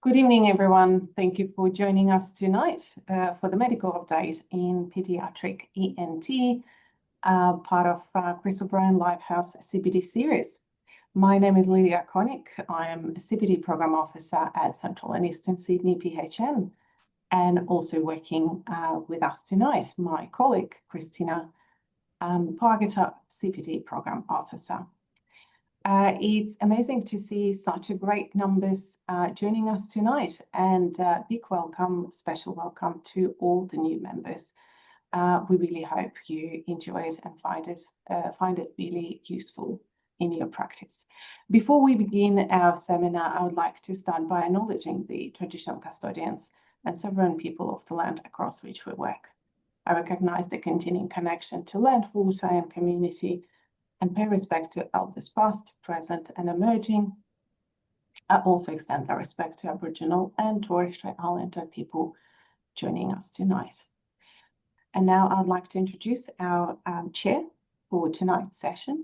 Good evening, everyone. Thank you for joining us tonight for the medical update in Paediatric ENT, part of Chris O'Brien Lifehouse CPD series. My name is Lydia Koenig. I am a CPD Program Officer at Central and Eastern Sydney PHN, and also working with us tonight, my colleague, Christina Paediatric CPD Program Officer. It's amazing to see such a great numbers joining us tonight, and big welcome, special welcome to all the new members. We really hope you enjoy it and find it really useful in your practice. Before we begin our seminar, I would like to start by acknowledging the traditional custodians and sovereign people of the land across which we work. I recognize the continuing connection to land, water, and community, and pay respect to elders past, present, and emerging. I also extend that respect to Aboriginal and Torres Strait Islander people joining us tonight. And now I'd like to introduce our chair for tonight's session,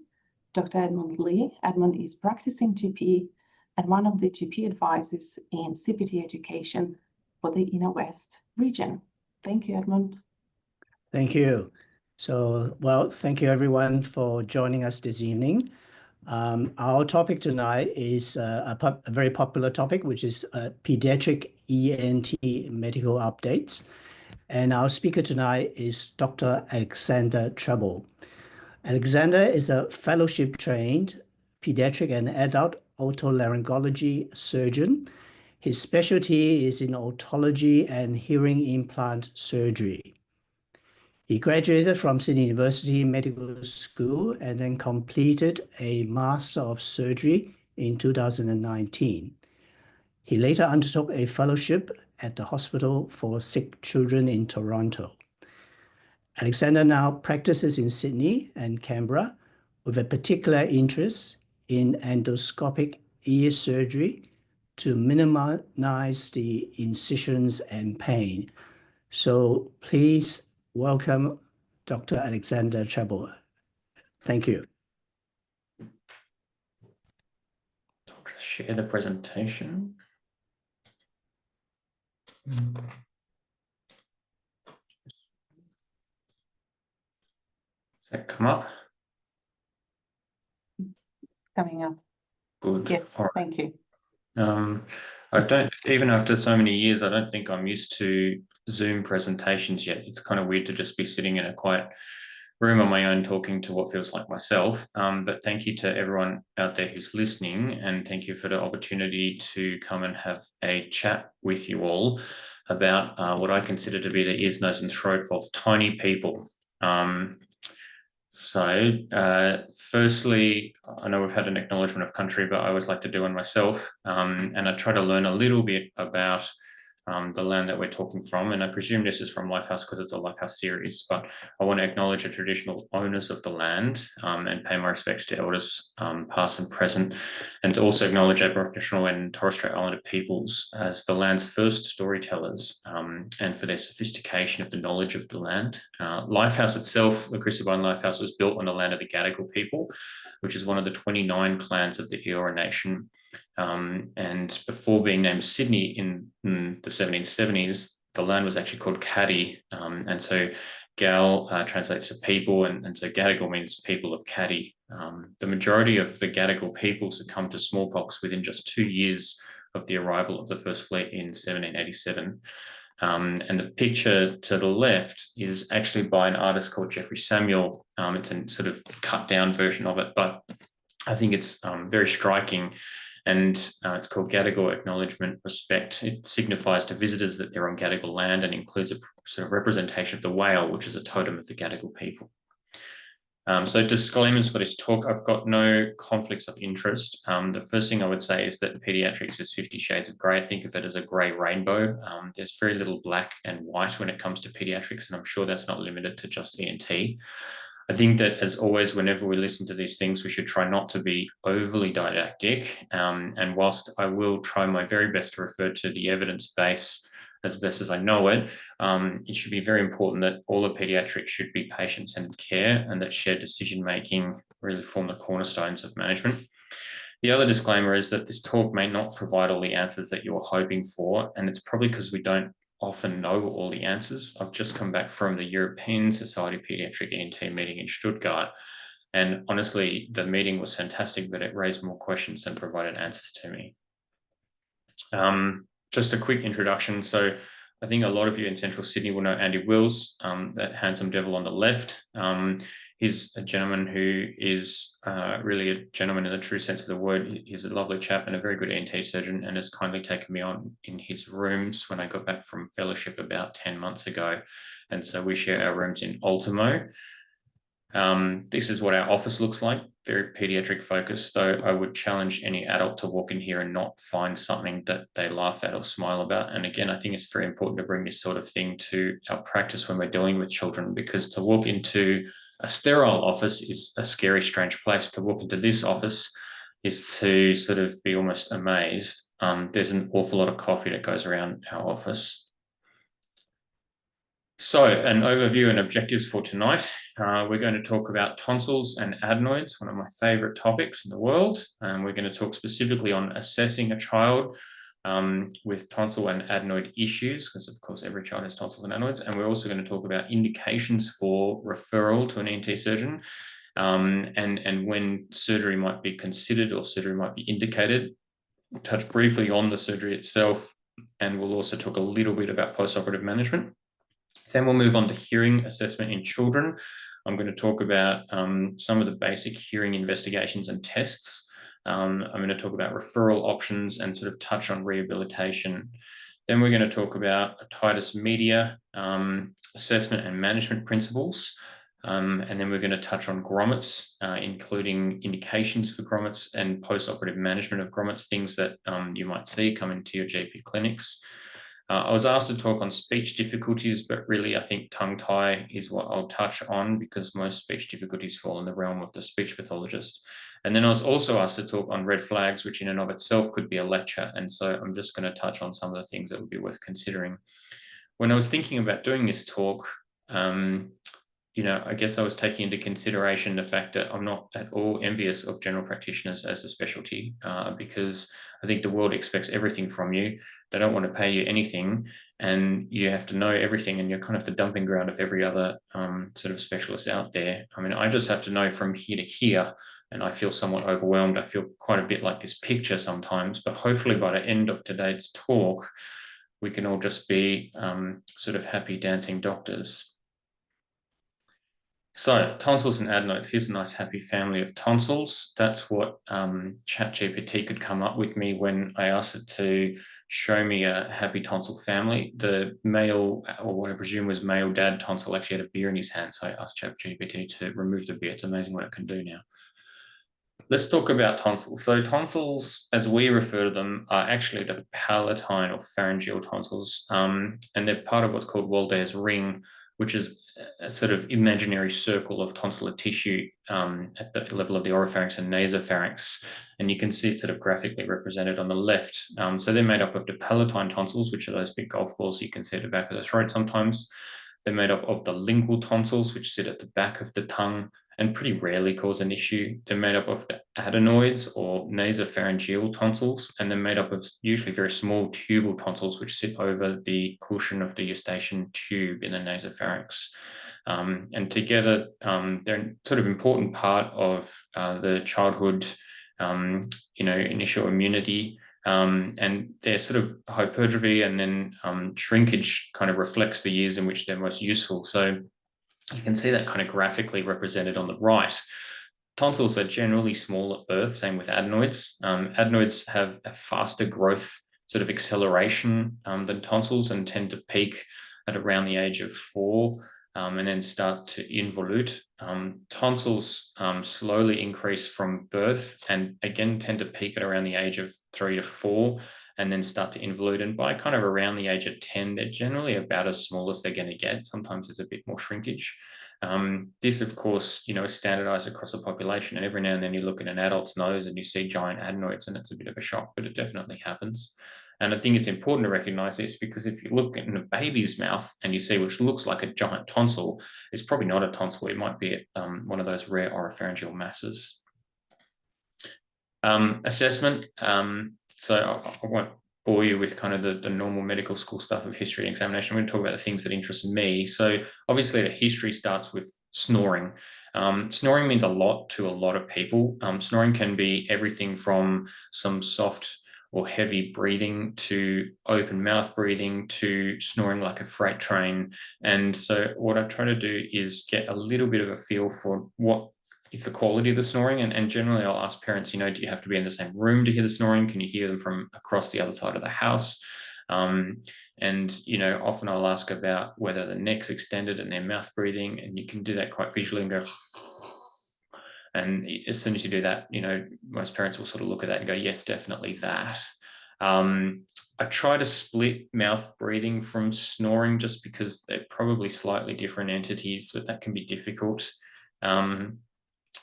Dr. Edmund Lee. Edmund is practicing GP and one of the GP advisors in CPD education for the Inner West region. Thank you, Edmund. Thank you. So, well, thank you everyone for joining us this evening. Our topic tonight is a very popular topic, which is Pediatric ENT medical updates. And our speaker tonight is Dr. Alexander Treble. Alexander is a fellowship-trained pediatric and adult otolaryngology surgeon. His specialty is in otology and hearing implant surgery. He graduated from Sydney University Medical School and then completed a Master of Surgery in 2019. He later undertook a fellowship at the Hospital for Sick Children in Toronto. Alexander now practices in Sydney and Canberra with a particular interest in endoscopic ear surgery to minimize the incisions and pain. So please welcome Dr. Alexander Treble. Thank you. I'll just share the presentation. Does that come up? Coming up. Good. Yes, Right. thank you. I don't, even after so many years, I don't think I'm used to Zoom presentations yet. It's kind of weird to just be sitting in a quiet room on my own talking to what feels like myself. But thank you to everyone out there who's listening, and thank you for the opportunity to come and have a chat with you all about what I consider to be the ears, nose and throat of tiny people. Firstly, I know we've had an acknowledgement of country, but I always like to do one myself. And I try to learn a little bit about the land that we're talking from. And I presume this is from Lifehouse because it's a Lifehouse series, but I want to acknowledge the traditional owners of the land and pay my respects to elders past and present, and to also acknowledge Aboriginal and Torres Strait Islander peoples as the land's first storytellers and for their sophistication of the knowledge of the land. Lifehouse itself, the Chris O'Brien Lifehouse, was built on the land of the Gadigal people, which is one of the 29 clans of the Eora Nation. And before being named Sydney in the 1770s, the land was actually called Cadi. And so Gal translates to people, and so Gadigal means people of Cadi. The majority of the Gadigal people succumbed to smallpox within just 2 years of the arrival of the first fleet in 1787. And the picture to the left is actually by an artist called Geoffrey Samuel. It's a sort of cut down version of it, but I think it's very striking. And it's called Gadigal Acknowledgement Respect. It signifies to visitors that they're on Gadigal land and includes a sort of representation of the whale, which is a totem of the Gadigal people. So disclaimers for this talk: I've got no conflicts of interest. The first thing I would say is that pediatrics is 50 shades of grey. Think of it as a grey rainbow. There's very little black and white when it comes to pediatrics, and I'm sure that's not limited to just ENT. I think that, as always, whenever we listen to these things, we should try not to be overly didactic. And whilst I will try my very best to refer to the evidence base as best as I know it, it should be very important that all of pediatrics should be patient-centered care, and that shared decision-making really form the cornerstones of management. The other disclaimer is that this talk may not provide all the answers that you're hoping for, and it's probably because we don't often know all the answers. I've just come back from the European Society of Paediatric ENT meeting in Stuttgart, and honestly, the meeting was fantastic, but it raised more questions than provided answers to me. Just a quick introduction. So I think a lot of you in Central Sydney will know Andy Wills, that handsome devil on the left. He's a gentleman who is really a gentleman in the true sense of the word. He's a lovely chap and a very good ENT surgeon, and has kindly taken me on in his rooms when I got back from fellowship about 10 months ago. And so we share our rooms in Ultimo. This is what our office looks like, very pediatric focused, though I would challenge any adult to walk in here and not find something that they laugh at or smile about. And again, I think it's very important to bring this sort of thing to our practice when we're dealing with children, because to walk into a sterile office is a scary, strange place. To walk into this office is to sort of be almost amazed. There's an awful lot of coffee that goes around our office. So an overview and objectives for tonight. We're going to talk about tonsils and adenoids, one of my favorite topics in the world. And we're going to talk specifically on assessing a child with tonsil and adenoid issues, because of course every child has tonsils and adenoids. And we're also going to talk about indications for referral to an ENT surgeon, and when surgery might be considered or surgery might be indicated. We'll touch briefly on the surgery itself, and we'll also talk a little bit about postoperative management. Then we'll move on to hearing assessment in children. I'm going to talk about some of the basic hearing investigations and tests. I'm going to talk about referral options and sort of touch on rehabilitation. Then we're going to talk about otitis media, assessment and management principles. And then we're going to touch on grommets, including indications for grommets and postoperative management of grommets, things that you might see come into your GP clinics. I was asked to talk on speech difficulties, but really I think tongue tie is what I'll touch on, because most speech difficulties fall in the realm of the speech pathologist. And then I was also asked to talk on red flags, which in and of itself could be a lecture. And so I'm just going to touch on some of the things that would be worth considering. When I was thinking about doing this talk, I guess I was taking into consideration the fact that I'm not at all envious of general practitioners as a specialty, because I think the world expects everything from you. They don't want to pay you anything, and you have to know everything, and you're kind of the dumping ground of every other sort of specialist out there. I mean, I just have to know from here to here, and I feel somewhat overwhelmed. I feel quite a bit like this picture sometimes, but hopefully by the end of today's talk, we can all just be sort of happy dancing doctors. So tonsils and adenoids, here's a nice happy family of tonsils. That's what ChatGPT could come up with me when I asked it to show me a happy tonsil family. The male, or what I presume was male dad tonsil, actually had a beer in his hand. So I asked ChatGPT to remove the beer. It's amazing what it can do now. Let's talk about tonsils. So tonsils, as we refer to them, are actually the palatine or pharyngeal tonsils, and they're part of what's called Walde's ring, which is a sort of imaginary circle of tonsillar tissue at the level of the oropharynx and nasopharynx. And you can see it sort of graphically represented on the left. So they're made up of the palatine tonsils, which are those big golf balls you can see at the back of the throat sometimes. They're made up of the lingual tonsils, which sit at the back of the tongue and pretty rarely cause an issue. They're made up of the adenoids or nasopharyngeal tonsils, and they're made up of usually very small tubal tonsils, which sit over the cushion of the eustachian tube in the nasopharynx. And together, they're sort of important part of the childhood, initial immunity. And their sort of hypertrophy and then shrinkage kind of reflects the years in which they're most useful. So you can see that kind of graphically represented on the right. Tonsils are generally small at birth, same with adenoids. Adenoids have a faster growth sort of acceleration than tonsils, and tend to peak at around the age of 4 and then start to involute. Tonsils slowly increase from birth and again tend to peak at around the age of 3 to 4 and then start to involute. And by kind of around the age of 10, they're generally about as small as they're going to get. Sometimes there's a bit more shrinkage. This, of course, is standardized across the population. And every now and then you look at an adult's nose and you see giant adenoids, and it's a bit of a shock, but it definitely happens. And I think it's important to recognize this, because if you look in a baby's mouth and you see which looks like a giant tonsil, it's probably not a tonsil. It might be one of those rare oropharyngeal masses. Assessment. So I won't bore you with kind of the normal medical school stuff of history and examination. I'm going to talk about the things that interest me. So obviously the history starts with snoring. Snoring means a lot to a lot of people. Snoring can be everything from some soft or heavy breathing to open mouth breathing to snoring like a freight train. And so what I try to do is get a little bit of a feel for what is the quality of the snoring. And generally I'll ask parents, do you have to be in the same room to hear the snoring? Can you hear them from across the other side of the house? And often I'll ask about whether the neck's extended and their mouth breathing, and you can do that quite visually and go, and as soon as you do that, most parents will sort of look at that and go, yes, definitely that. I try to split mouth breathing from snoring just because they're probably slightly different entities, but that can be difficult.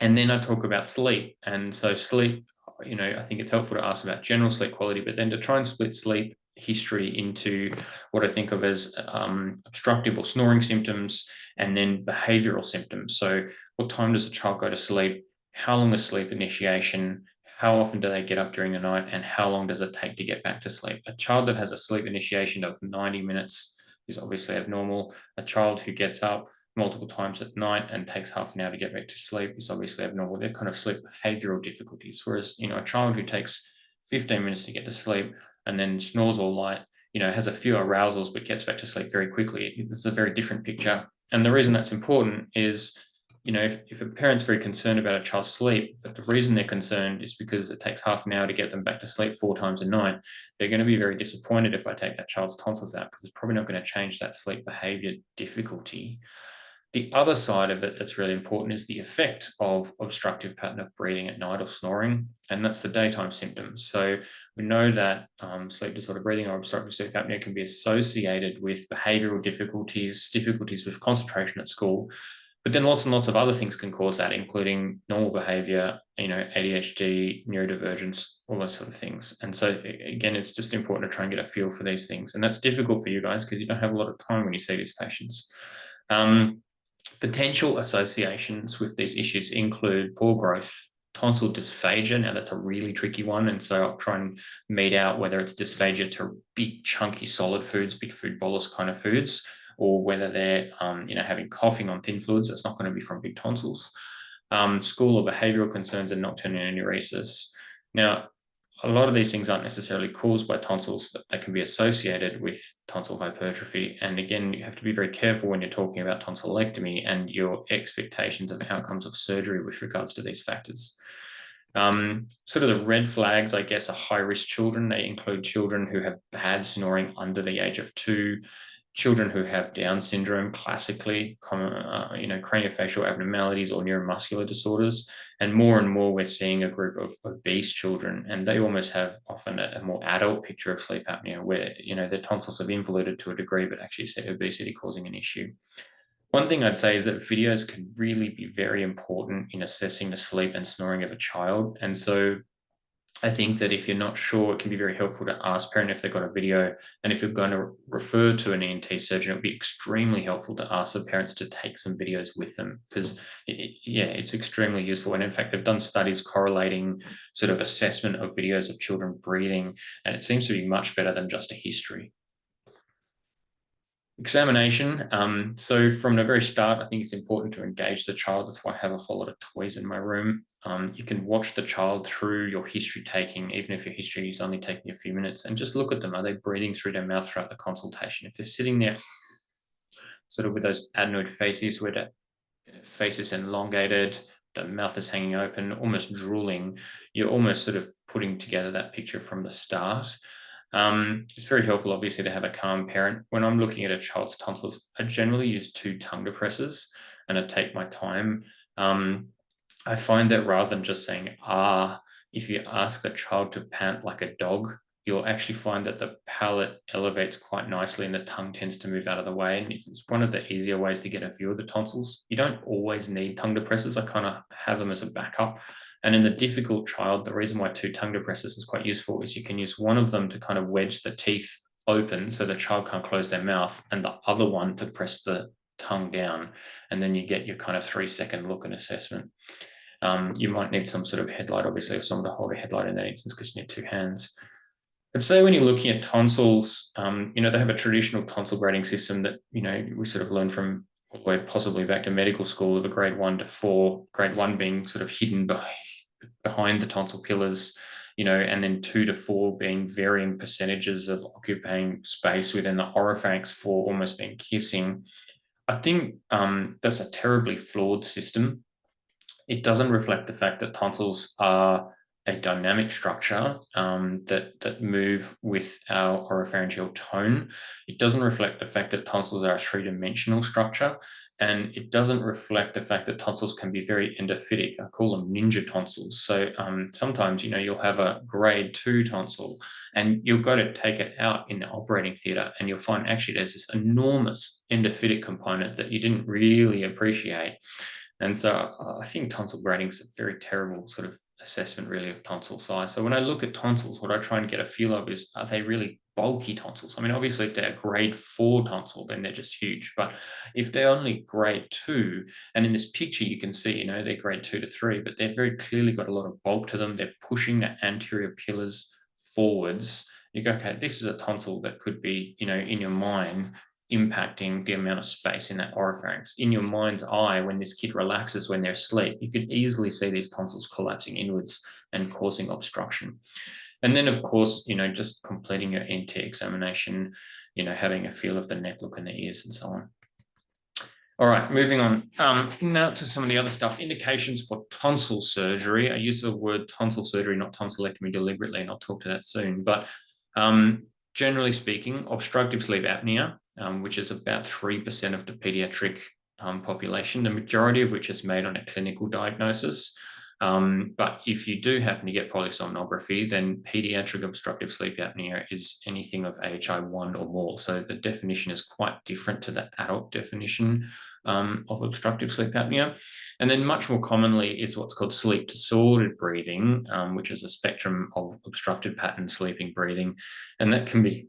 And then I talk about sleep. And so sleep, I think it's helpful to ask about general sleep quality, but then to try and split sleep history into what I think of as obstructive or snoring symptoms, and then behavioral symptoms. So what time does a child go to sleep? How long is sleep initiation? How often do they get up during the night? And how long does it take to get back to sleep? A child that has a sleep initiation of 90 minutes is obviously abnormal. A child who gets up multiple times at night and takes half an hour to get back to sleep is obviously abnormal. They're kind of sleep behavioral difficulties. Whereas, a child who takes 15 minutes to get to sleep and then snores all night, has a few arousals but gets back to sleep very quickly, it's a very different picture. And the reason that's important is, if a parent's very concerned about a child's sleep, but the reason they're concerned is because it takes half an hour to get them back to sleep 4 times a night, they're going to be very disappointed if I take that child's tonsils out, because it's probably not going to change that sleep behavior difficulty. The other side of it that's really important is the effect of obstructive pattern of breathing at night or snoring, and that's the daytime symptoms. So we know that sleep disorder breathing or obstructive sleep apnea can be associated with behavioral difficulties, difficulties with concentration at school, but then lots and lots of other things can cause that, including normal behavior, ADHD, neurodivergence, all those sort of things. And so again, it's just important to try and get a feel for these things. And that's difficult for you guys because you don't have a lot of time when you see these patients. Potential associations with these issues include poor growth, tonsil dysphagia. Now that's a really tricky one. And so I'll try and meet out whether it's dysphagia to big chunky solid foods, big food bolus kind of foods, or whether they're having coughing on thin fluids. That's not going to be from big tonsils. School or behavioral concerns and nocturnal enuresis. Now, a lot of these things aren't necessarily caused by tonsils, that can be associated with tonsil hypertrophy. And again, you have to be very careful when you're talking about tonsillectomy and your expectations of outcomes of surgery with regards to these factors. Sort of the red flags, I guess, are high-risk children. They include children who have bad snoring under the age of 2, children who have Down syndrome, classically, craniofacial abnormalities or neuromuscular disorders. And more we're seeing a group of obese children, and they almost have often a more adult picture of sleep apnea where, their tonsils have involuted to a degree, but actually see obesity causing an issue. One thing I'd say is that videos can really be very important in assessing the sleep and snoring of a child. And so I think that if you're not sure, it can be very helpful to ask parent if they've got a video. And if you're going to refer to an ENT surgeon, it would be extremely helpful to ask the parents to take some videos with them, because it's extremely useful. And in fact, they've done studies correlating sort of assessment of videos of children breathing, and it seems to be much better than just a history. Examination. So from the very start, I think it's important to engage the child. That's why I have a whole lot of toys in my room. You can watch the child through your history taking, even if your history is only taking a few minutes, and just look at them. Are they breathing through their mouth throughout the consultation? If they're sitting there sort of with those adenoid faces where the face is elongated, the mouth is hanging open, almost drooling, you're almost sort of putting together that picture from the start. It's very helpful, obviously, to have a calm parent. When I'm looking at a child's tonsils, I generally use 2 tongue depressors and I take my time. I find that rather than just saying, if you ask a child to pant like a dog, you'll actually find that the palate elevates quite nicely and the tongue tends to move out of the way. And it's one of the easier ways to get a view of the tonsils. You don't always need tongue depressors. I kind of have them as a backup. And in the difficult child, the reason why 2 tongue depressors is quite useful is you can use one of them to kind of wedge the teeth open so the child can't close their mouth, and the other one to press the tongue down. And then you get your kind of 3-second look and assessment. You might need some sort of headlight, obviously, or someone to hold a headlight in that instance because you need 2 hands. I'd say when you're looking at tonsils, they have a traditional tonsil grading system that, we sort of learned from all the way possibly back to medical school of a grade 1 to 4, grade 1 being sort of hidden behind the tonsil pillars, and then 2 to 4 being varying percentages of occupying space within the oropharynx, 4 almost being kissing. I think that's a terribly flawed system. It doesn't reflect the fact that tonsils are a dynamic structure that move with our oropharyngeal tone. It doesn't reflect the fact that tonsils are a 3-dimensional structure, and it doesn't reflect the fact that tonsils can be very endophytic. I call them ninja tonsils. So sometimes, you'll have a grade 2 tonsil and you'll go to take it out in the operating theatre and you'll find actually there's this enormous endophytic component that you didn't really appreciate. And so I think tonsil grading is a very terrible sort of assessment really of tonsil size. So when I look at tonsils, what I try and get a feel of is, are they really bulky tonsils? I mean, obviously if they're a grade 4 tonsil, then they're just huge. But if they're only grade 2, and in this picture you can see, they're grade 2 to 3, but they've very clearly got a lot of bulk to them. They're pushing the anterior pillars forwards. You go, okay, this is a tonsil that could be, in your mind, impacting the amount of space in that oropharynx. In your mind's eye, when this kid relaxes when they're asleep, you could easily see these tonsils collapsing inwards and causing obstruction. And then, of course, just completing your NT examination, having a feel of the neck, look in the ears and so on. All right, moving on. Now to some of the other stuff. Indications for tonsil surgery. I use the word tonsil surgery, not tonsillectomy, deliberately, and I'll talk to that soon. But generally speaking, obstructive sleep apnea, which is about 3% of the pediatric population, the majority of which is made on a clinical diagnosis. But if you do happen to get polysomnography, then pediatric obstructive sleep apnea is anything of AHI 1 or more. So the definition is quite different to the adult definition of obstructive sleep apnea. And then much more commonly is what's called sleep disordered breathing, which is a spectrum of obstructed pattern sleeping breathing. And that can be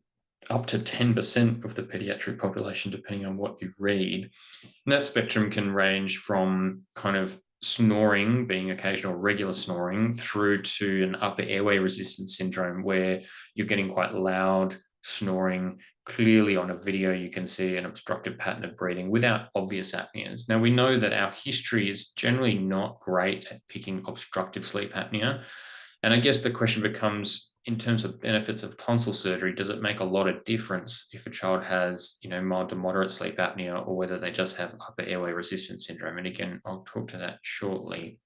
up to 10% of the pediatric population, depending on what you read. And that spectrum can range from kind of snoring, being occasional regular snoring, through to an upper airway resistance syndrome where you're getting quite loud snoring. Clearly on a video, you can see an obstructed pattern of breathing without obvious apneas. Now, we know that our history is generally not great at picking obstructive sleep apnea. And I guess the question becomes, in terms of benefits of tonsil surgery, does it make a lot of difference if a child has, mild to moderate sleep apnea or whether they just have upper airway resistance syndrome? And again, I'll talk to that shortly.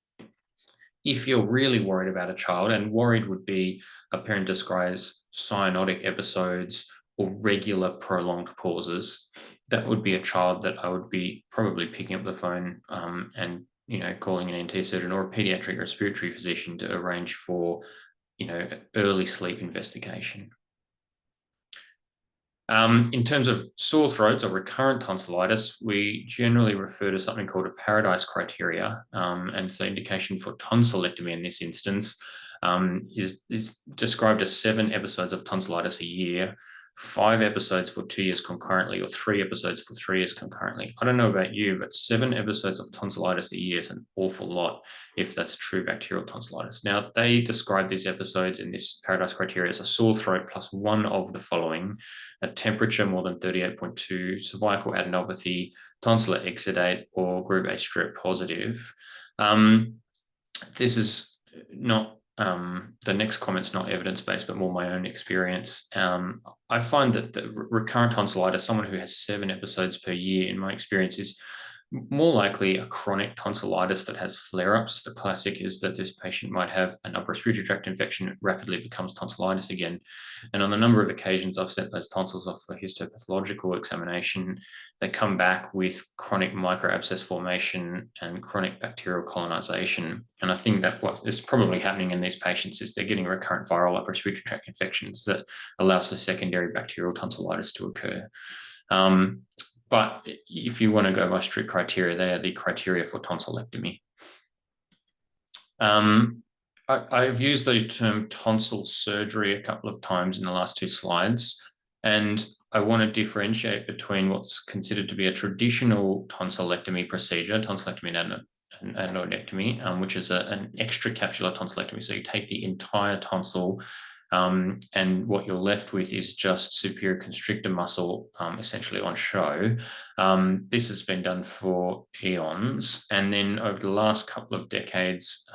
If you're really worried about a child, and worried would be a parent describes cyanotic episodes or regular prolonged pauses, that would be a child that I would be probably picking up the phone and calling an NT surgeon or a pediatric respiratory physician to arrange for early sleep investigation. In terms of sore throats or recurrent tonsillitis, we generally refer to something called a Paradise criteria. And so indication for tonsillectomy in this instance is described as 7 episodes of tonsillitis a year, 5 episodes for 2 years concurrently, or 3 episodes for 3 years concurrently. I don't know about you, but 7 episodes of tonsillitis a year is an awful lot if that's true bacterial tonsillitis. Now, they describe these episodes in this Paradise criteria as a sore throat plus one of the following: a temperature more than 38.2, cervical adenopathy, tonsillar exudate, or group A strep positive. This is not the next comment's not evidence-based, but more my own experience. I find that the recurrent tonsillitis, someone who has 7 episodes per year, in my experience, is more likely a chronic tonsillitis that has flare-ups. The classic is that this patient might have an upper respiratory tract infection, it rapidly becomes tonsillitis again. And on a number of occasions, I've sent those tonsils off for histopathological examination. They come back with chronic microabscess formation and chronic bacterial colonization. And I think that what is probably happening in these patients is they're getting recurrent viral upper respiratory tract infections that allows for secondary bacterial tonsillitis to occur. But if you want to go by strict criteria, they are the criteria for tonsillectomy. I've used the term tonsil surgery a couple of times in the last 2 slides, and I want to differentiate between what's considered to be a traditional tonsillectomy procedure, tonsillectomy and an adenoidectomy, which is an extracapsular tonsillectomy. So you take the entire tonsil, and what you're left with is just superior constrictor muscle, essentially on show. This has been done for eons. And then over the last couple of decades,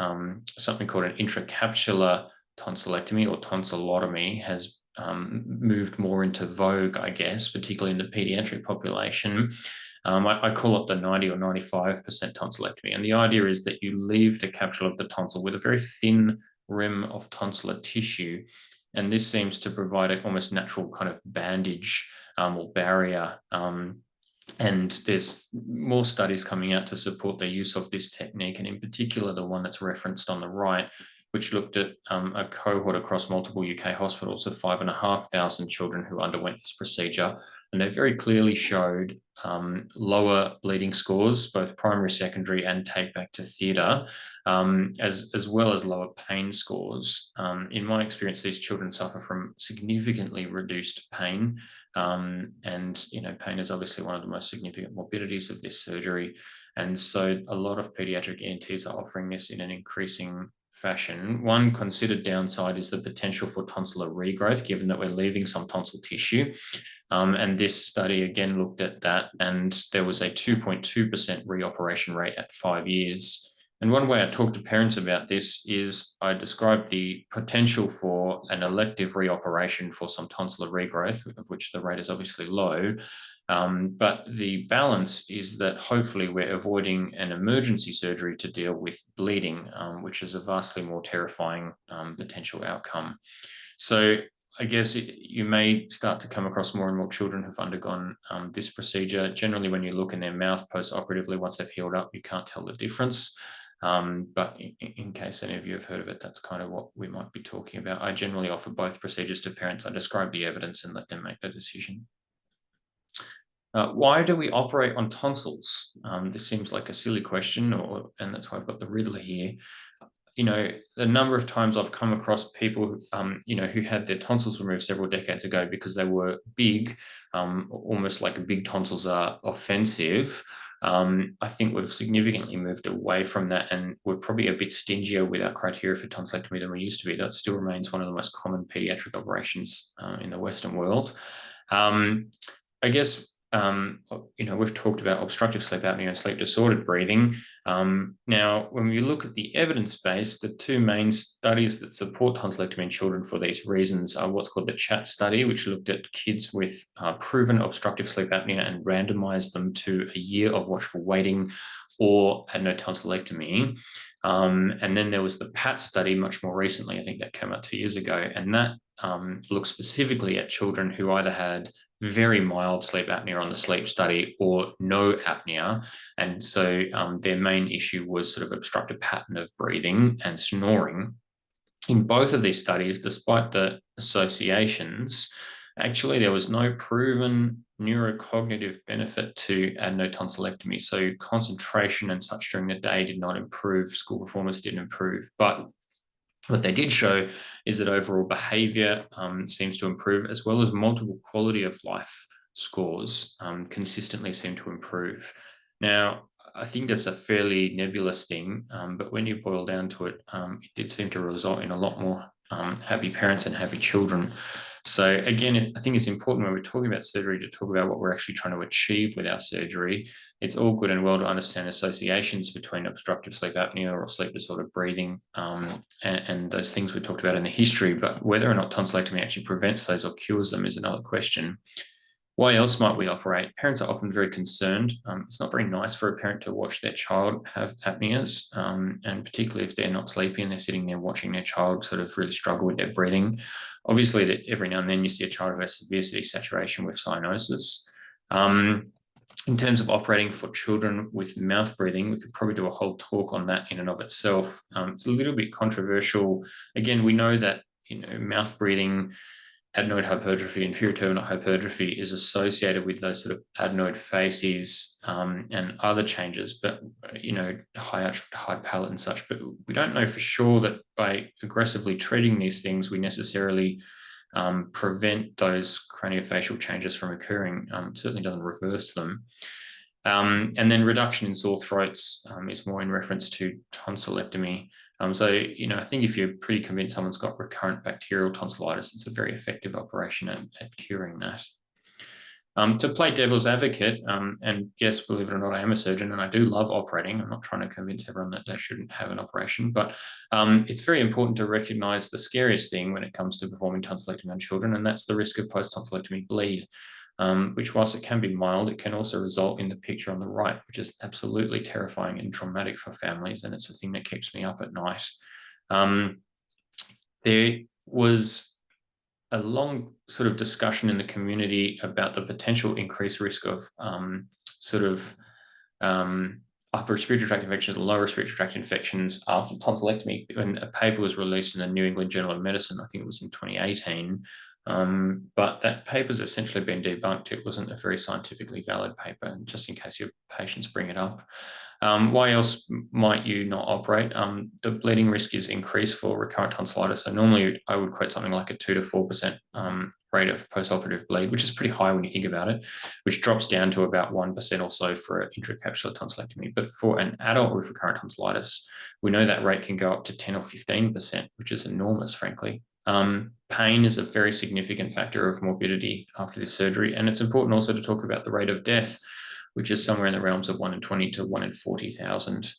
something called an intracapsular tonsillectomy or tonsillotomy has moved more into vogue, I guess, particularly in the pediatric population. I call it the 90 or 95% tonsillectomy. And the idea is that you leave the capsule of the tonsil with a very thin rim of tonsillar tissue. And this seems to provide an almost natural kind of bandage or barrier. And there's more studies coming out to support the use of this technique, and in particular, the one that's referenced on the right, which looked at a cohort across multiple UK hospitals of 5,500 children who underwent this procedure. And they very clearly showed lower bleeding scores, both primary, secondary, and take back to theatre, as well as lower pain scores. In my experience, these children suffer from significantly reduced pain. And, you know, pain is obviously one of the most significant morbidities of this surgery. And so a lot of paediatric ENTs are offering this in an increasing fashion. One considered downside is the potential for tonsillar regrowth, given that we're leaving some tonsil tissue. And this study again looked at that, and there was a 2.2% reoperation rate at 5 years. And one way I talk to parents about this is I describe the potential for an elective reoperation for some tonsillar regrowth, of which the rate is obviously low. But the balance is that hopefully we're avoiding an emergency surgery to deal with bleeding, which is a vastly more terrifying potential outcome. So I guess you may start to come across more and more children who've undergone this procedure. Generally, when you look in their mouth post-operatively, once they've healed up, you can't tell the difference. But in case any of you have heard of it, that's kind of what we might be talking about. I generally offer both procedures to parents. I describe the evidence and let them make the decision. Why do we operate on tonsils? This seems like a silly question, and that's why I've got the Riddler here. You know, the number of times I've come across people, you know, who had their tonsils removed several decades ago because they were big, almost like big tonsils are offensive. I think we've significantly moved away from that, and we're probably a bit stingier with our criteria for tonsillectomy than we used to be. That still remains one of the most common pediatric operations in the Western world. I guess, you know, we've talked about obstructive sleep apnea and sleep disordered breathing. Now, when we look at the evidence base, the two main studies that support tonsillectomy in children for these reasons are what's called the CHAT study, which looked at kids with proven obstructive sleep apnea and randomized them to a year of watchful waiting or adenotonsillectomy. And then there was the PAT study much more recently, I think that came out 2 years ago, and that looked specifically at children who either had very mild sleep apnea on the sleep study or no apnea. And so their main issue was sort of obstructive pattern of breathing and snoring. In both of these studies, despite the associations, actually there was no proven neurocognitive benefit to adenotonsillectomy. So concentration and such during the day did not improve, school performance didn't improve, but what they did show is that overall behaviour seems to improve, as well as multiple quality of life scores consistently seem to improve. Now, I think that's a fairly nebulous thing, but when you boil down to it, it did seem to result in a lot more happy parents and happy children. So again, I think it's important when we're talking about surgery to talk about what we're actually trying to achieve with our surgery. It's all good and well to understand associations between obstructive sleep apnea or sleep disordered breathing and those things we talked about in the history, but whether or not tonsillectomy actually prevents those or cures them is another question. Why else might we operate? Parents are often very concerned. It's not very nice for a parent to watch their child have apneas, and particularly if they're not sleeping and they're sitting there watching their child sort of really struggle with their breathing. Obviously, that every now and then you see a child who has severe city saturation with cyanosis. In terms of operating for children with mouth breathing, we could probably do a whole talk on that in and of itself. It's a little bit controversial. Again, we know that, you know, mouth breathing, adenoid hypertrophy, inferior turbinate hypertrophy is associated with those sort of adenoid facies and other changes, but, you know, high palate and such. But we don't know for sure that by aggressively treating these things, we necessarily prevent those craniofacial changes from occurring. It certainly doesn't reverse them. And then reduction in sore throats is more in reference to tonsillectomy. So, I think if you're pretty convinced someone's got recurrent bacterial tonsillitis, it's a very effective operation at curing that. To play devil's advocate, and yes, believe it or not, I am a surgeon and I do love operating. I'm not trying to convince everyone that they shouldn't have an operation, but it's very important to recognize the scariest thing when it comes to performing tonsillectomy on children, and that's the risk of post-tonsillectomy bleed, which, whilst it can be mild, it can also result in the picture on the right, which is absolutely terrifying and traumatic for families, and it's the thing that keeps me up at night. There was a long sort of discussion in the community about the potential increased risk of upper respiratory tract infections and lower respiratory tract infections after tonsillectomy. When a paper was released in the New England Journal of Medicine, I think it was in 2018, but that paper's essentially been debunked. It wasn't a very scientifically valid paper, and just in case your patients bring it up. Why else might you not operate? The bleeding risk is increased for recurrent tonsillitis. So normally I would quote something like a 2 to 4% rate of postoperative bleed, which is pretty high when you think about it, which drops down to about 1% or so for an intracapsular tonsillectomy. But for an adult with recurrent tonsillitis, we know that rate can go up to 10 or 15%, which is enormous, frankly. Pain is a very significant factor of morbidity after this surgery. And it's important also to talk about the rate of death, which is somewhere in the realms of 1 in 20 to 1 in 40,000.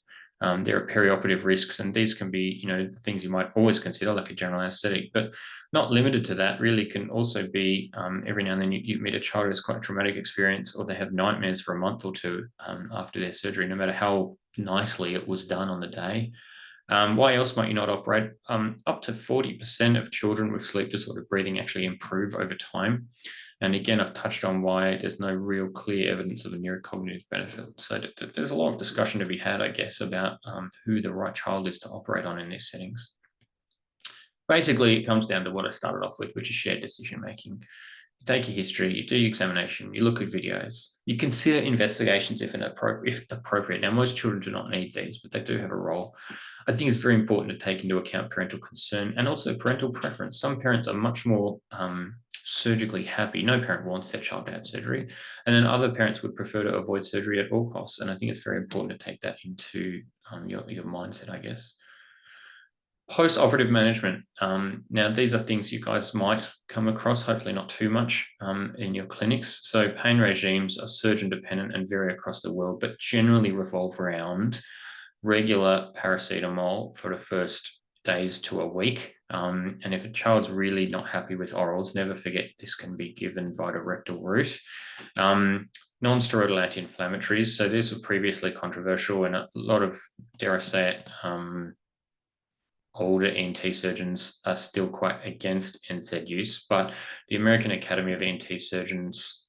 There are perioperative risks, and these can be, things you might always consider, like a general anesthetic, but not limited to that. Really can also be every now and then you meet a child who has quite a traumatic experience, or they have nightmares for a month or two after their surgery, no matter how nicely it was done on the day. Why else might you not operate? Up to 40% of children with sleep disordered breathing actually improve over time. And again, I've touched on why there's no real clear evidence of a neurocognitive benefit. So there's a lot of discussion to be had, I guess, about who the right child is to operate on in these settings. Basically, it comes down to what I started off with, which is shared decision-making. You take your history, you do your examination, you look at videos, you consider investigations if appropriate. Now, most children do not need these, but they do have a role. I think it's very important to take into account parental concern and also parental preference. Some parents are much more surgically happy. No parent wants their child to have surgery. And then other parents would prefer to avoid surgery at all costs. And I think it's very important to take that into your mindset, I guess. Post-operative management. Now, these are things you guys might come across, hopefully not too much in your clinics. So pain regimes are surgeon dependent and vary across the world, but generally revolve around regular paracetamol for the first days to a week. And if a child's really not happy with orals, never forget this can be given via the rectal route. Non-steroidal anti-inflammatories. So these were previously controversial, and a lot of, dare I say it, older ENT surgeons are still quite against NSAID use, but the American Academy of ENT Surgeons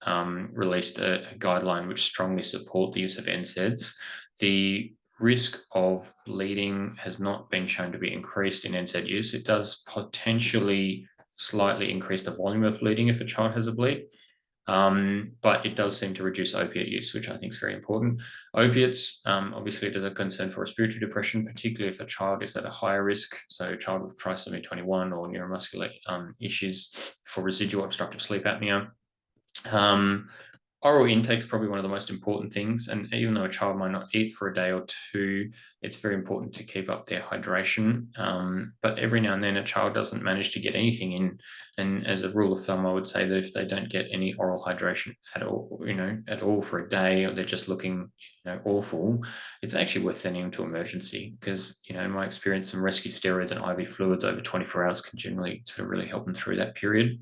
released a guideline which strongly support the use of NSAIDs. The risk of bleeding has not been shown to be increased in NSAID use. It does potentially slightly increase the volume of bleeding if a child has a bleed, but it does seem to reduce opiate use, which I think is very important. Opiates, obviously there's a concern for respiratory depression, particularly if a child is at a higher risk, so a child with trisomy 21 or neuromuscular issues for residual obstructive sleep apnea. Oral intake is probably one of the most important things, and even though a child might not eat for a day or two, it's very important to keep up their hydration. But every now and then a child doesn't manage to get anything in, and as a rule of thumb, I would say that if they don't get any oral hydration at all, for a day, or they're just looking awful, it's actually worth sending them to emergency, because in my experience, some rescue steroids and IV fluids over 24 hours can generally sort of really help them through that period.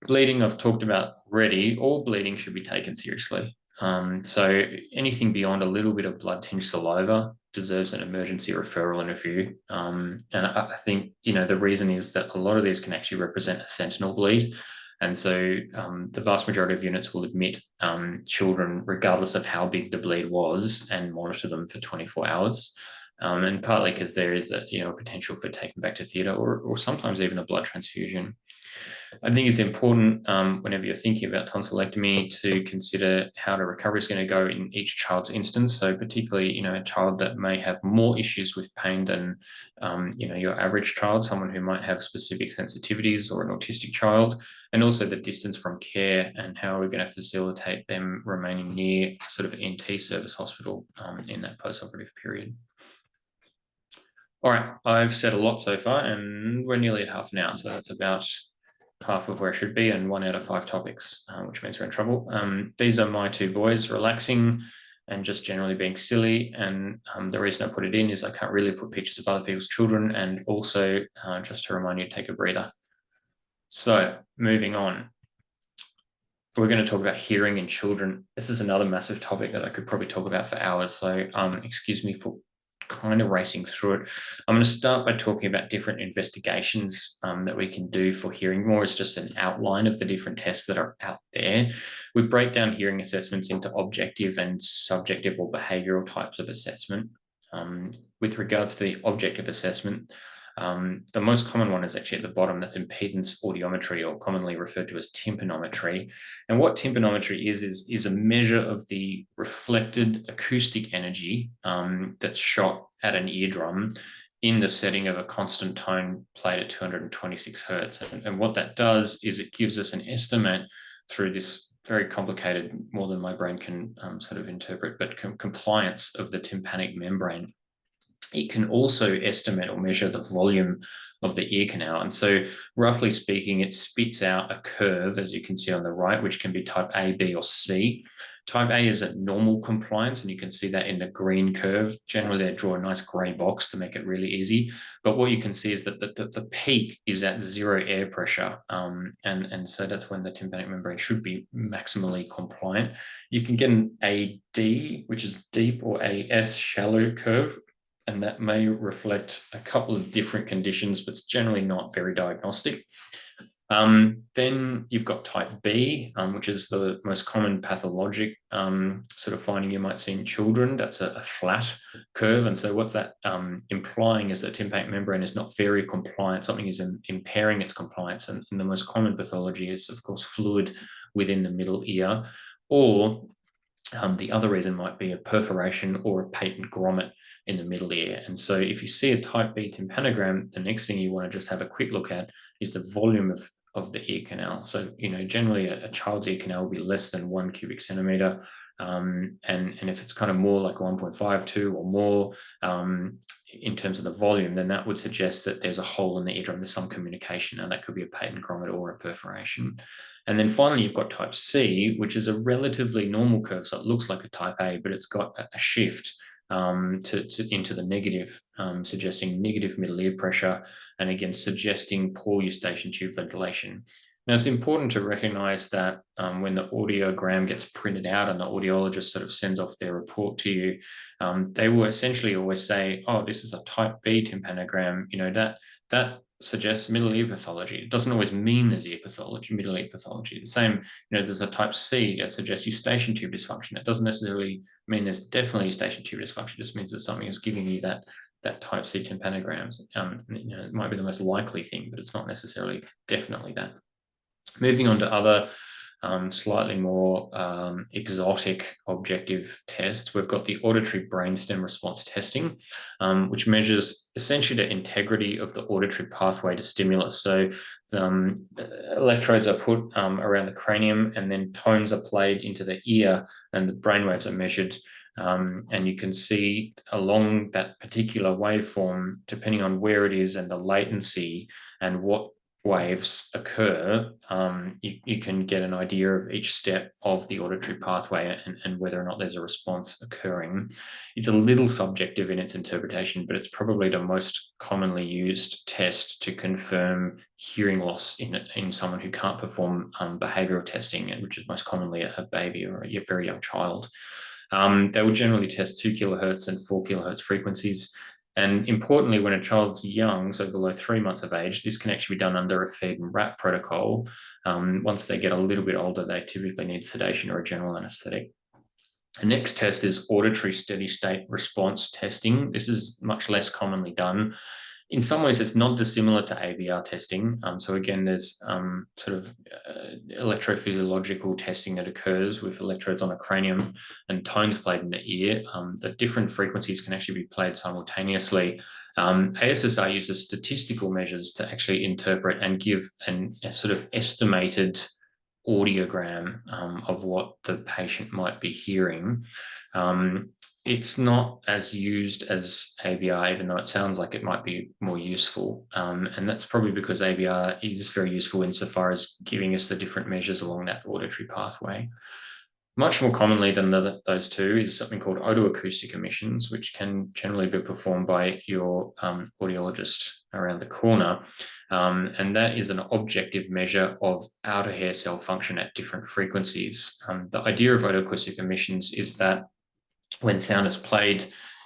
Bleeding, I've talked about already. All bleeding should be taken seriously. So anything beyond a little bit of blood-tinged saliva deserves an emergency referral interview. And I think, the reason is that a lot of these can actually represent a sentinel bleed. And so the vast majority of units will admit children, regardless of how big the bleed was, and monitor them for 24 hours. and partly because there is a potential for taking back to theatre or sometimes even a blood transfusion. I think it's important whenever you're thinking about tonsillectomy to consider how the recovery is going to go in each child's instance. So particularly, a child that may have more issues with pain than, your average child, someone who might have specific sensitivities, or an autistic child, and also the distance from care and how we're going to facilitate them remaining near sort of ENT service hospital in that post-operative period. All right, I've said a lot so far, and we're nearly at half an hour, so that's about half of where I should be, and 1 out of 5 topics, which means we're in trouble. These are my 2 boys relaxing and just generally being silly. And the reason I put it in is I can't really put pictures of other people's children, and also just to remind you to take a breather. So moving on, we're going to talk about hearing in children. This is another massive topic that I could probably talk about for hours. So excuse me for kind of racing through it. I'm going to start by talking about different investigations that we can do for hearing. More as just an outline of the different tests that are out there. We break down hearing assessments into objective and subjective or behavioural types of assessment. With regards to the objective assessment, the most common one is actually at the bottom. That's impedance audiometry, or commonly referred to as tympanometry. And what tympanometry is a measure of the reflected acoustic energy that's shot at an eardrum in the setting of a constant tone played at 226 hertz. And what that does is it gives us an estimate through this very complicated, more than my brain can sort of interpret, but compliance of the tympanic membrane. It can also estimate or measure the volume of the ear canal. And so roughly speaking, it spits out a curve, as you can see on the right, which can be type A, B, or C. Type A is at normal compliance, and you can see that in the green curve. Generally, they draw a nice grey box to make it really easy. But what you can see is that the peak is at 0 air pressure. And so that's when the tympanic membrane should be maximally compliant. You can get an AD, which is deep, or AS, shallow curve, and that may reflect a couple of different conditions, but it's generally not very diagnostic. Then you've got type B, which is the most common pathologic sort of finding you might see in children. That's a flat curve. And so what's that implying is that tympanic membrane is not very compliant. Something is impairing its compliance. And the most common pathology is, of course, fluid within the middle ear, or the other reason might be a perforation or a patent grommet in the middle ear. And so if you see a type B tympanogram, the next thing you want to just have a quick look at is the volume of the ear canal. So, generally a child's ear canal will be less than 1 cubic centimeter. And if it's kind of more like 1.5, 2 or more in terms of the volume, then that would suggest that there's a hole in the eardrum, there's some communication, and that could be a patent grommet or a perforation. And then finally, you've got type C, which is a relatively normal curve. So it looks like a type A, but it's got a shift into the negative, suggesting negative middle ear pressure, and again, suggesting poor eustachian tube ventilation. Now, it's important to recognize that when the audiogram gets printed out and the audiologist sort of sends off their report to you, they will essentially always say, oh, this is a type B tympanogram, that suggests middle ear pathology. It doesn't always mean there's ear pathology, middle ear pathology. The same, there's a type C that suggests eustachian tube dysfunction. It doesn't necessarily mean there's definitely eustachian tube dysfunction. It just means that something is giving you that type C tympanograms. It might be the most likely thing, but it's not necessarily definitely that. Moving on to other slightly more exotic objective tests, we've got the auditory brainstem response testing, which measures essentially the integrity of the auditory pathway to stimulus. So the electrodes are put around the cranium, and then tones are played into the ear, and the brainwaves are measured. And you can see along that particular waveform, depending on where it is and the latency and what waves occur, you can get an idea of each step of the auditory pathway and whether or not there's a response occurring. It's a little subjective in its interpretation, but it's probably the most commonly used test to confirm hearing loss in someone who can't perform behavioural testing, which is most commonly a baby or a very young child. They will generally test 2 kilohertz and 4 kilohertz frequencies. And importantly, when a child's young, so below 3 months of age, this can actually be done under a feed and wrap protocol. Once they get a little bit older, they typically need sedation or a general anaesthetic. The next test is auditory steady state response testing. This is much less commonly done. In some ways, it's not dissimilar to ABR testing. So again, there's sort of electrophysiological testing that occurs with electrodes on a cranium and tones played in the ear. The different frequencies can actually be played simultaneously. ASSR uses statistical measures to actually interpret and give a sort of estimated audiogram of what the patient might be hearing. It's not as used as ABR, even though it sounds like it might be more useful. And that's probably because ABR is very useful insofar as giving us the different measures along that auditory pathway. Much more commonly than those two is something called otoacoustic emissions, which can generally be performed by your audiologist around the corner. And that is an objective measure of outer hair cell function at different frequencies. The idea of otoacoustic emissions is that when sound is played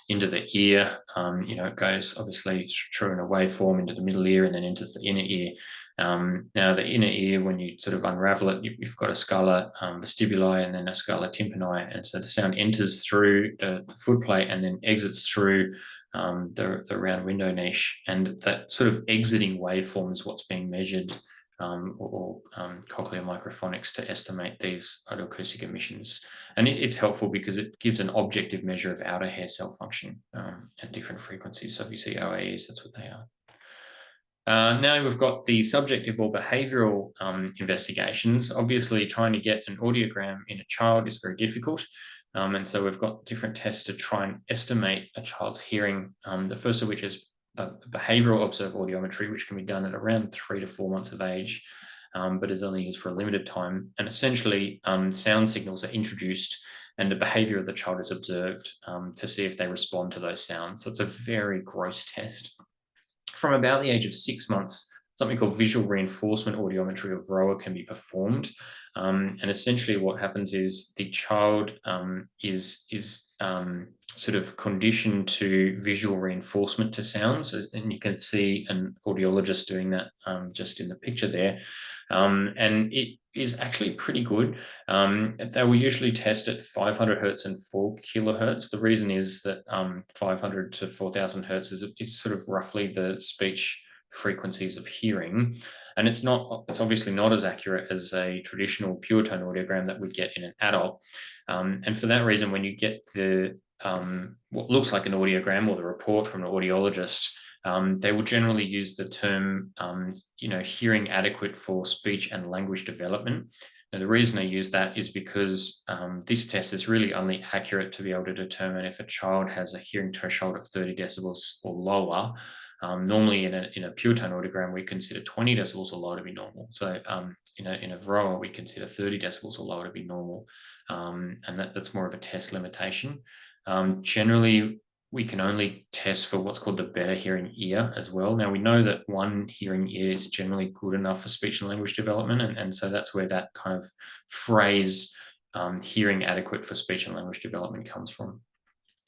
into the ear, it goes obviously through in a waveform into the middle ear and then enters the inner ear. Now, the inner ear, when you sort of unravel it, you've got a scala vestibuli and then a scala tympani. And so the sound enters through the foot plate and then exits through the round window niche. And that sort of exiting waveform is what's being measured, or cochlear microphonics, to estimate these otoacoustic emissions. And it's helpful because it gives an objective measure of outer hair cell function at different frequencies. So if you see OAEs, that's what they are. Now we've got the subjective or behavioural investigations. Obviously, trying to get an audiogram in a child is very difficult. And so we've got different tests to try and estimate a child's hearing. The first of which is behavioural observed audiometry, which can be done at around 3 to 4 months of age, but is only used for a limited time. And essentially, sound signals are introduced and the behaviour of the child is observed to see if they respond to those sounds. So it's a very gross test. From about the age of 6 months, something called visual reinforcement audiometry, or VROA, can be performed. And essentially what happens is the child is sort of conditioned to visual reinforcement to sounds, and you can see an audiologist doing that just in the picture there. And it is actually pretty good. They will usually test at 500 hertz and 4 kilohertz. The reason is that 500 to 4,000 hertz is sort of roughly the speech frequencies of hearing. And it's obviously not as accurate as a traditional pure tone audiogram that we'd get in an adult. And for that reason, when you get the what looks like an audiogram or the report from an audiologist, they will generally use the term, hearing adequate for speech and language development. Now, the reason I use that is because this test is really only accurate to be able to determine if a child has a hearing threshold of 30 decibels or lower. Normally in a pure tone audiogram, we consider 20 decibels or lower to be normal. So in a VROA, we consider 30 decibels or lower to be normal. And that's more of a test limitation. Generally, we can only test for what's called the better hearing ear as well. Now, we know that one hearing ear is generally good enough for speech and language development. And so that's where that kind of phrase, hearing adequate for speech and language development, comes from.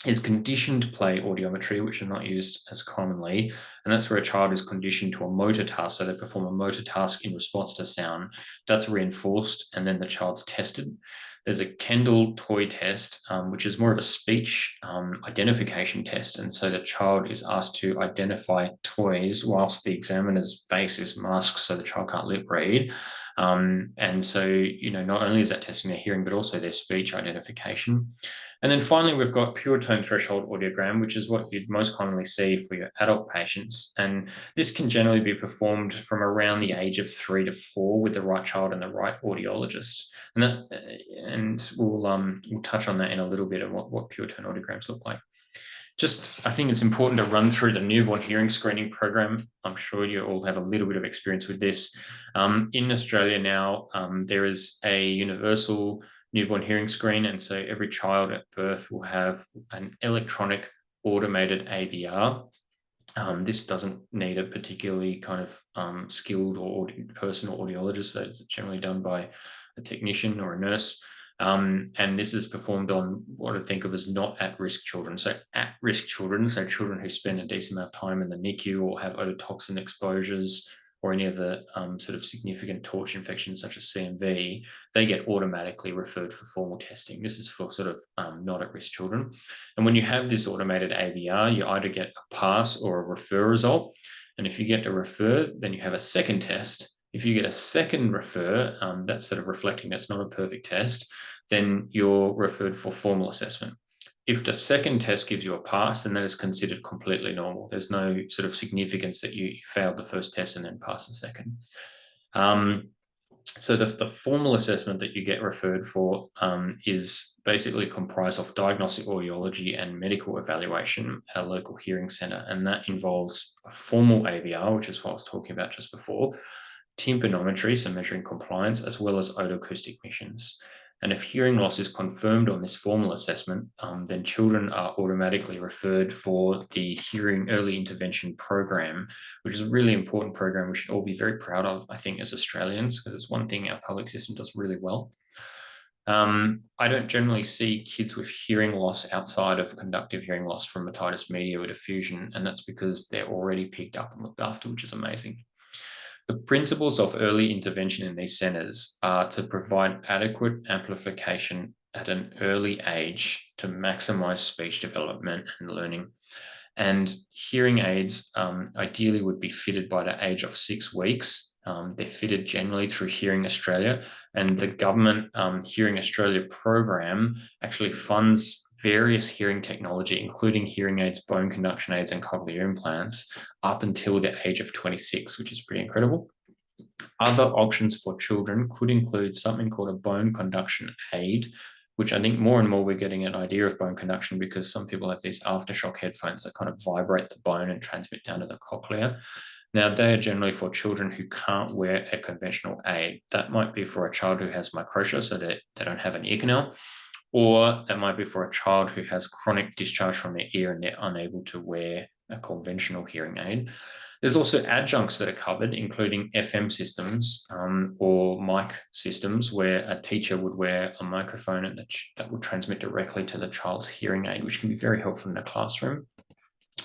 Is conditioned play audiometry, which are not used as commonly. And that's where a child is conditioned to a motor task. So they perform a motor task in response to sound. That's reinforced, and then the child's tested. There's a Kendall toy test, which is more of a speech identification test. And so the child is asked to identify toys whilst the examiner's face is masked so the child can't lip read. And so, not only is that testing their hearing, but also their speech identification. And then finally, we've got pure tone threshold audiogram, which is what you'd most commonly see for your adult patients. And this can generally be performed from around the age of 3 to 4 with the right child and the right audiologist. And we'll touch on that in a little bit, and what pure tone audiograms look like. I think it's important to run through the newborn hearing screening program. I'm sure you all have a little bit of experience with this. In Australia now, there is a universal newborn hearing screen, and so every child at birth will have an electronic automated AVR. This doesn't need a particularly kind of skilled or personal audiologist, so it's generally done by a technician or a nurse. And this is performed on what I think of as not at-risk children. So at-risk children, so children who spend a decent amount of time in the NICU or have ototoxin exposures or any of the sort of significant torch infections such as CMV, they get automatically referred for formal testing. This is for sort of not at-risk children. And when you have this automated ABR, you either get a pass or a refer result. And if you get a refer, then you have a second test. If you get a second refer, that's sort of reflecting that's not a perfect test, then you're referred for formal assessment. If the second test gives you a pass, then that is considered completely normal. There's no sort of significance that you failed the first test and then passed the second. So the formal assessment that you get referred for is basically comprised of diagnostic audiology and medical evaluation at a local hearing centre. And that involves a formal ABR, which is what I was talking about just before, tympanometry, so measuring compliance, as well as otoacoustic missions. And if hearing loss is confirmed on this formal assessment, then children are automatically referred for the hearing early intervention program, which is a really important program we should all be very proud of, I think, as Australians, because it's one thing our public system does really well. I don't generally see kids with hearing loss outside of conductive hearing loss from otitis media or diffusion, and that's because they're already picked up and looked after, which is amazing. The principles of early intervention in these centres are to provide adequate amplification at an early age to maximise speech development and learning. And hearing aids ideally would be fitted by the age of 6 weeks. They're fitted generally through Hearing Australia, and the government Hearing Australia program actually funds various hearing technology, including hearing aids, bone conduction aids, and cochlear implants up until the age of 26, which is pretty incredible. Other options for children could include something called a bone conduction aid, which I think more and more we're getting an idea of bone conduction because some people have these aftershock headphones that kind of vibrate the bone and transmit down to the cochlea. Now, they are generally for children who can't wear a conventional aid. That might be for a child who has microtia, so that they don't have an ear canal, or that might be for a child who has chronic discharge from their ear and they're unable to wear a conventional hearing aid. There's also adjuncts that are covered, including FM systems or mic systems where a teacher would wear a microphone and that would transmit directly to the child's hearing aid, which can be very helpful in the classroom.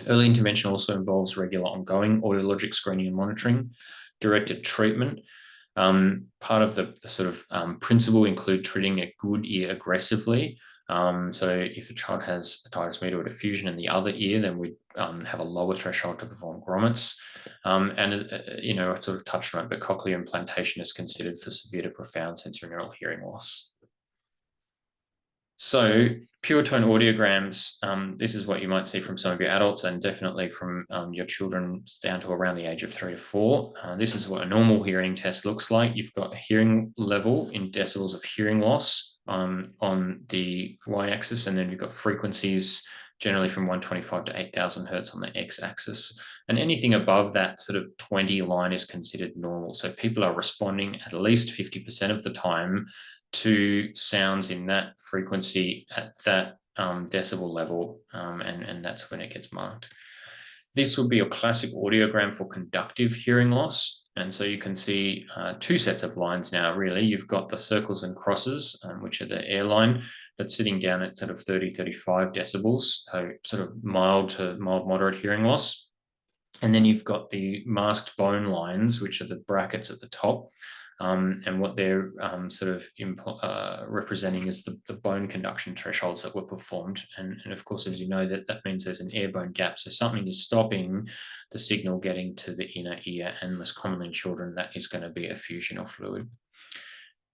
Early intervention also involves regular ongoing audiologic screening and monitoring, directed treatment. Part of the sort of principle include treating a good ear aggressively. So if a child has otitis media or diffusion in the other ear, then we have a lower threshold to perform grommets. You know, I've sort of touched on it, but cochlear implantation is considered for severe to profound sensorineural hearing loss. So pure tone audiograms, this is what you might see from some of your adults and definitely from your children down to around the age of 3 to 4. This is what a normal hearing test looks like. You've got a hearing level in decibels of hearing loss on the y-axis, and then you've got frequencies generally from 125 to 8,000 hertz on the x-axis. And anything above that sort of 20 line is considered normal. So people are responding at least 50% of the time to sounds in that frequency at that decibel level, and that's when it gets marked. This would be your classic audiogram for conductive hearing loss. And so you can see 2 sets of lines now, really. You've got the circles and crosses, which are the air line that's sitting down at sort of 30, 35 decibels, so sort of mild to mild moderate hearing loss. And then you've got the masked bone lines, which are the brackets at the top. And what they're sort of representing is the bone conduction thresholds that were performed. And of course, as you know, that means there's an air bone gap. So something is stopping the signal getting to the inner ear. And most commonly in children, that is going to be effusion of fluid.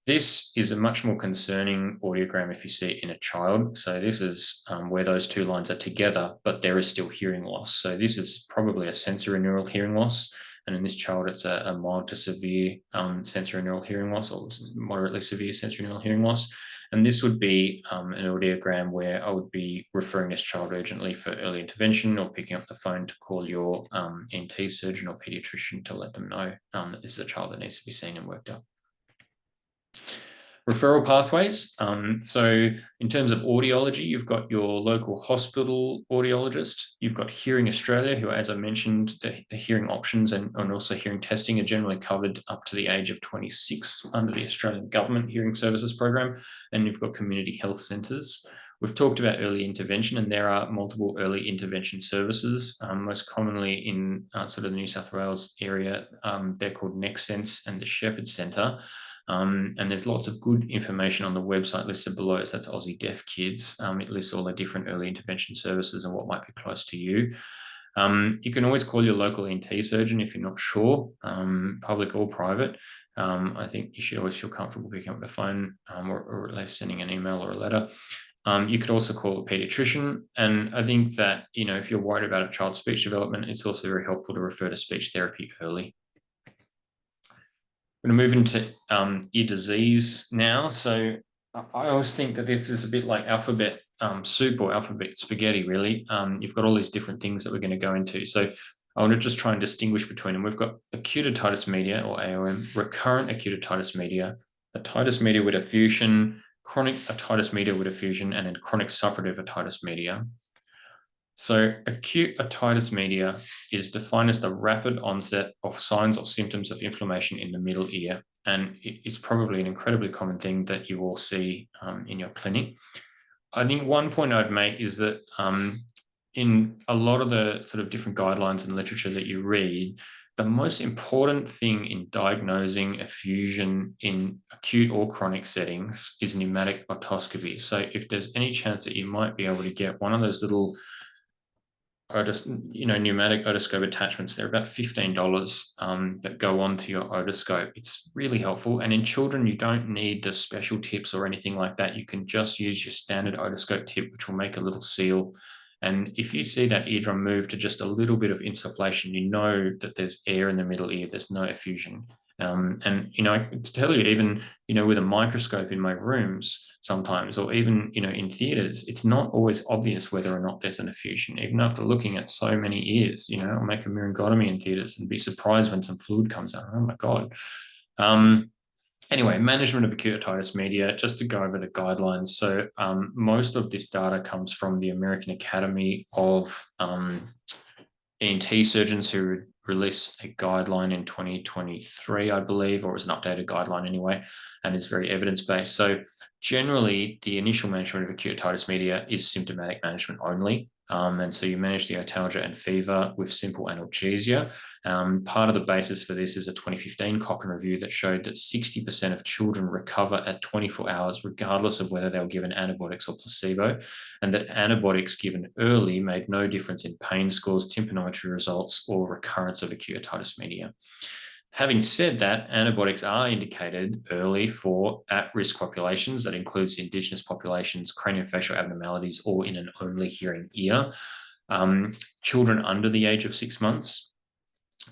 This is a much more concerning audiogram if you see it in a child. So this is where those 2 lines are together, but there is still hearing loss. So this is probably a sensorineural hearing loss. And in this child, it's a mild to severe sensorineural hearing loss or moderately severe sensorineural hearing loss. And this would be an audiogram where I would be referring this child urgently for early intervention or picking up the phone to call your ENT surgeon or paediatrician to let them know that this is a child that needs to be seen and worked up. Referral pathways. So in terms of audiology, you've got your local hospital audiologist. You've got Hearing Australia, who, as I mentioned, the hearing options and also hearing testing are generally covered up to the age of 26 under the Australian Government Hearing Services Program. And you've got community health centres. We've talked about early intervention, and there are multiple early intervention services, most commonly in sort of the New South Wales area. They're called NextSense and the Shepherd Centre. And there's lots of good information on the website listed below. So that's Aussie Deaf Kids. It lists all the different early intervention services and what might be close to you. You can always call your local ENT surgeon if you're not sure, public or private. I think you should always feel comfortable picking up the phone or at least sending an email or a letter. You could also call a paediatrician. And I think that, if you're worried about a child's speech development, it's also very helpful to refer to speech therapy early. I'm going to move into ear disease now. So I always think that this is a bit like alphabet soup or alphabet spaghetti, really. You've got all these different things that we're going to go into. So I want to just try and distinguish between them. We've got acute otitis media, or AOM, recurrent acute otitis media, otitis media with effusion, chronic otitis media with effusion, and then chronic suppurative otitis media. So acute otitis media is defined as the rapid onset of signs or symptoms of inflammation in the middle ear. And it's probably an incredibly common thing that you all see in your clinic. I think one point I'd make is that in a lot of the sort of different guidelines and literature that you read, the most important thing in diagnosing effusion in acute or chronic settings is pneumatic otoscopy. So if there's any chance that you might be able to get one of those little pneumatic otoscope attachments, they're about $15 that go onto your otoscope. It's really helpful. And in children, you don't need the special tips or anything like that. You can just use your standard otoscope tip, which will make a little seal. And if you see that eardrum move to just a little bit of insufflation, you know that there's air in the middle ear, there's no effusion. And, I can tell you, even, with a microscope in my rooms sometimes, or even, in theatres, it's not always obvious whether or not there's an effusion, even after looking at so many ears. I'll make a myringotomy in theatres and be surprised when some fluid comes out. Oh, my God. Anyway, management of acute otitis media, just to go over the guidelines. So most of this data comes from the American Academy of ENT surgeons, who released a guideline in 2023, I believe, or it was an updated guideline anyway, and it's very evidence-based. So generally, the initial management of acute otitis media is symptomatic management only. And so you manage the otalgia and fever with simple analgesia. Part of the basis for this is a 2015 Cochrane review that showed that 60% of children recover at 24 hours, regardless of whether they were given antibiotics or placebo, and that antibiotics given early made no difference in pain scores, tympanometry results, or recurrence of acute otitis media. Having said that, antibiotics are indicated early for at-risk populations. That includes indigenous populations, craniofacial abnormalities, or in an only hearing ear, children under the age of 6 months,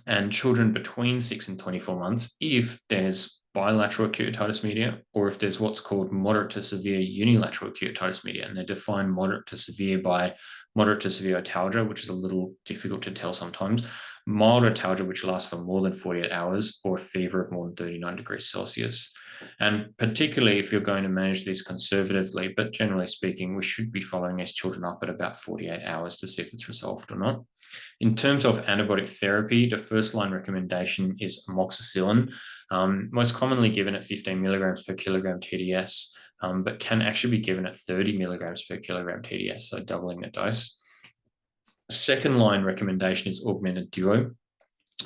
and children between 6 and 24 months if there's bilateral acute otitis media, or if there's what's called moderate to severe unilateral acute otitis media. And they define moderate to severe by moderate to severe otalgia, which is a little difficult to tell sometimes, mild otalgia, which lasts for more than 48 hours, or a fever of more than 39 degrees Celsius. And particularly if you're going to manage these conservatively, but generally speaking, we should be following these children up at about 48 hours to see if it's resolved or not. In terms of antibiotic therapy, the first line recommendation is amoxicillin, most commonly given at 15 milligrams per kilogram TDS, but can actually be given at 30 milligrams per kilogram TDS, so doubling the dose. Second line recommendation is augmented duo.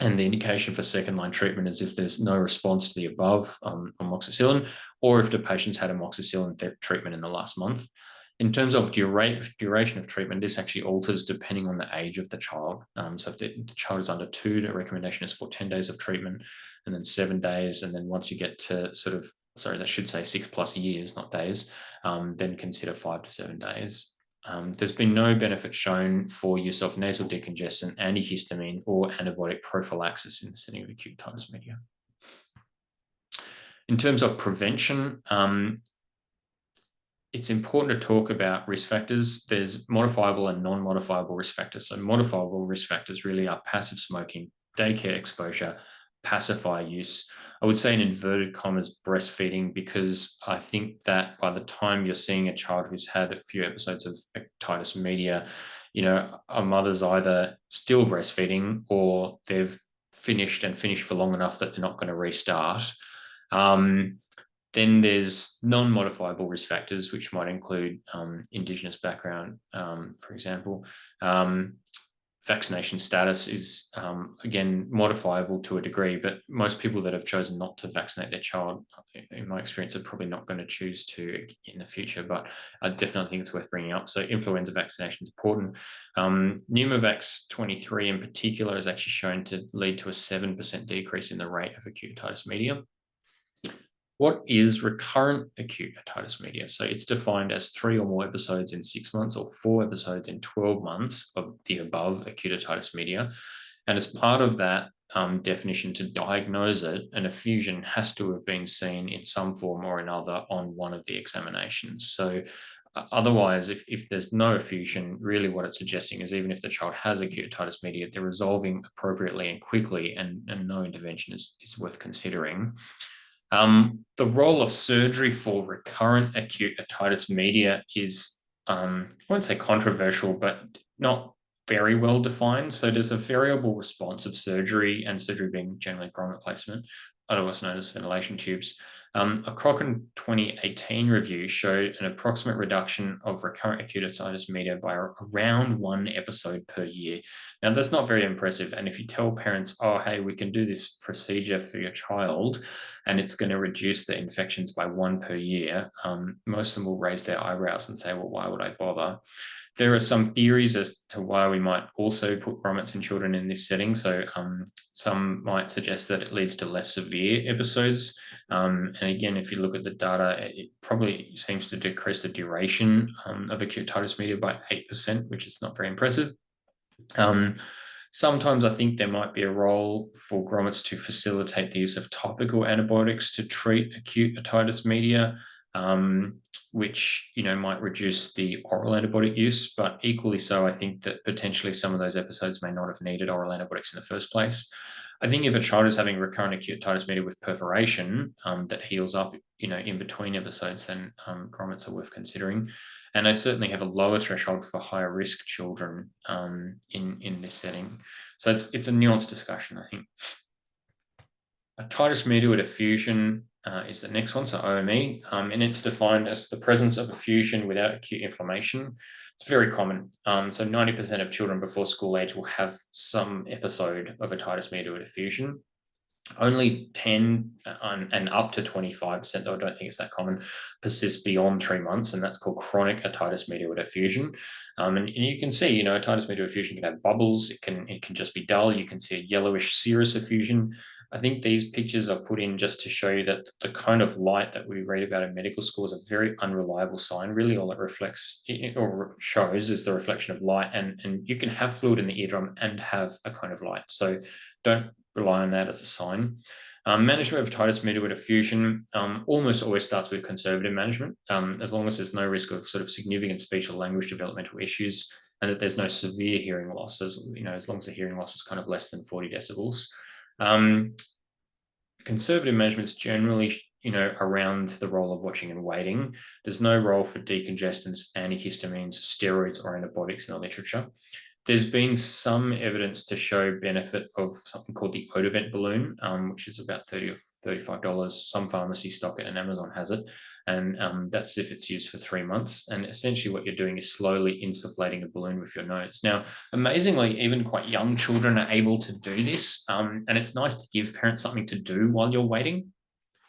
And the indication for second line treatment is if there's no response to the above amoxicillin, or if the patient's had amoxicillin treatment in the last month. In terms of duration of treatment, this actually alters depending on the age of the child. So if the child is under 2, the recommendation is for 10 days of treatment, and then 7 days. And then once you get to that should say 6+ years, not days, then consider 5 to 7 days. There's been no benefit shown for use of nasal decongestant, antihistamine, or antibiotic prophylaxis in the setting of acute otitis media. In terms of prevention, it's important to talk about risk factors. There's modifiable and non-modifiable risk factors. So modifiable risk factors really are passive smoking, daycare exposure, pacifier use. I would say in inverted commas, breastfeeding, because I think that by the time you're seeing a child who's had a few episodes of otitis media, a mother's either still breastfeeding or they've finished for long enough that they're not going to restart. Then there's non-modifiable risk factors, which might include Indigenous background, for example. Vaccination status is, again, modifiable to a degree, but most people that have chosen not to vaccinate their child, in my experience, are probably not going to choose to in the future, but I definitely think it's worth bringing up. So influenza vaccination is important. Pneumovax 23 in particular is actually shown to lead to a 7% decrease in the rate of acute otitis media. What is recurrent acute otitis media? So it's defined as 3 or more episodes in 6 months or 4 episodes in 12 months of the above acute otitis media. And as part of that definition, to diagnose it, an effusion has to have been seen in some form or another on one of the examinations. So otherwise, if there's no effusion, really what it's suggesting is even if the child has acute otitis media, they're resolving appropriately and quickly, and no intervention is worth considering. The role of surgery for recurrent acute otitis media is, I won't say controversial, but not very well defined. So there's a variable response of surgery, and surgery being generally grommet placement, otherwise known as ventilation tubes. A Cochrane 2018 review showed an approximate reduction of recurrent acute otitis media by around 1 episode per year. Now, that's not very impressive. And if you tell parents, oh, hey, we can do this procedure for your child, and it's going to reduce the infections by 1 per year, most of them will raise their eyebrows and say, well, why would I bother? There are some theories as to why we might also put grommets in children in this setting. So some might suggest that it leads to less severe episodes. And again, if you look at the data, it probably seems to decrease the duration of acute otitis media by 8%, which is not very impressive. Sometimes I think there might be a role for grommets to facilitate the use of topical antibiotics to treat acute otitis media, which might reduce the oral antibiotic use, but equally so, I think that potentially some of those episodes may not have needed oral antibiotics in the first place. I think if a child is having recurrent acute otitis media with perforation that heals up, in between episodes, then grommets are worth considering. And I certainly have a lower threshold for higher risk children in this setting. So it's a nuanced discussion, I think. Otitis media with effusion is the next one, so OME, and it's defined as the presence of effusion without acute inflammation. It's very common. So 90% of children before school age will have some episode of otitis media with effusion. Only 10 and up to 25%, though I don't think it's that common, persist beyond 3 months, and that's called chronic otitis media with effusion. And you can see, otitis media with effusion can have bubbles. It can just be dull. You can see a yellowish serous effusion. I think these pictures are put in just to show you that the kind of light that we read about in medical school is a very unreliable sign. Really, all it reflects or shows is the reflection of light, and you can have fluid in the eardrum and have a kind of light. So don't rely on that as a sign. Management of otitis media with effusion almost always starts with conservative management, as long as there's no risk of sort of significant speech or language developmental issues, and that there's no severe hearing loss, as long as the hearing loss is kind of less than 40 decibels. Conservative management is generally, around the role of watching and waiting. There's no role for decongestants, antihistamines, steroids, or antibiotics in the literature. There's been some evidence to show benefit of something called the Otivent balloon, which is about $30 or $35. Some pharmacy stock it and Amazon has it. And that's if it's used for 3 months. And essentially what you're doing is slowly insufflating a balloon with your nose. Now, amazingly, even quite young children are able to do this. And it's nice to give parents something to do while you're waiting.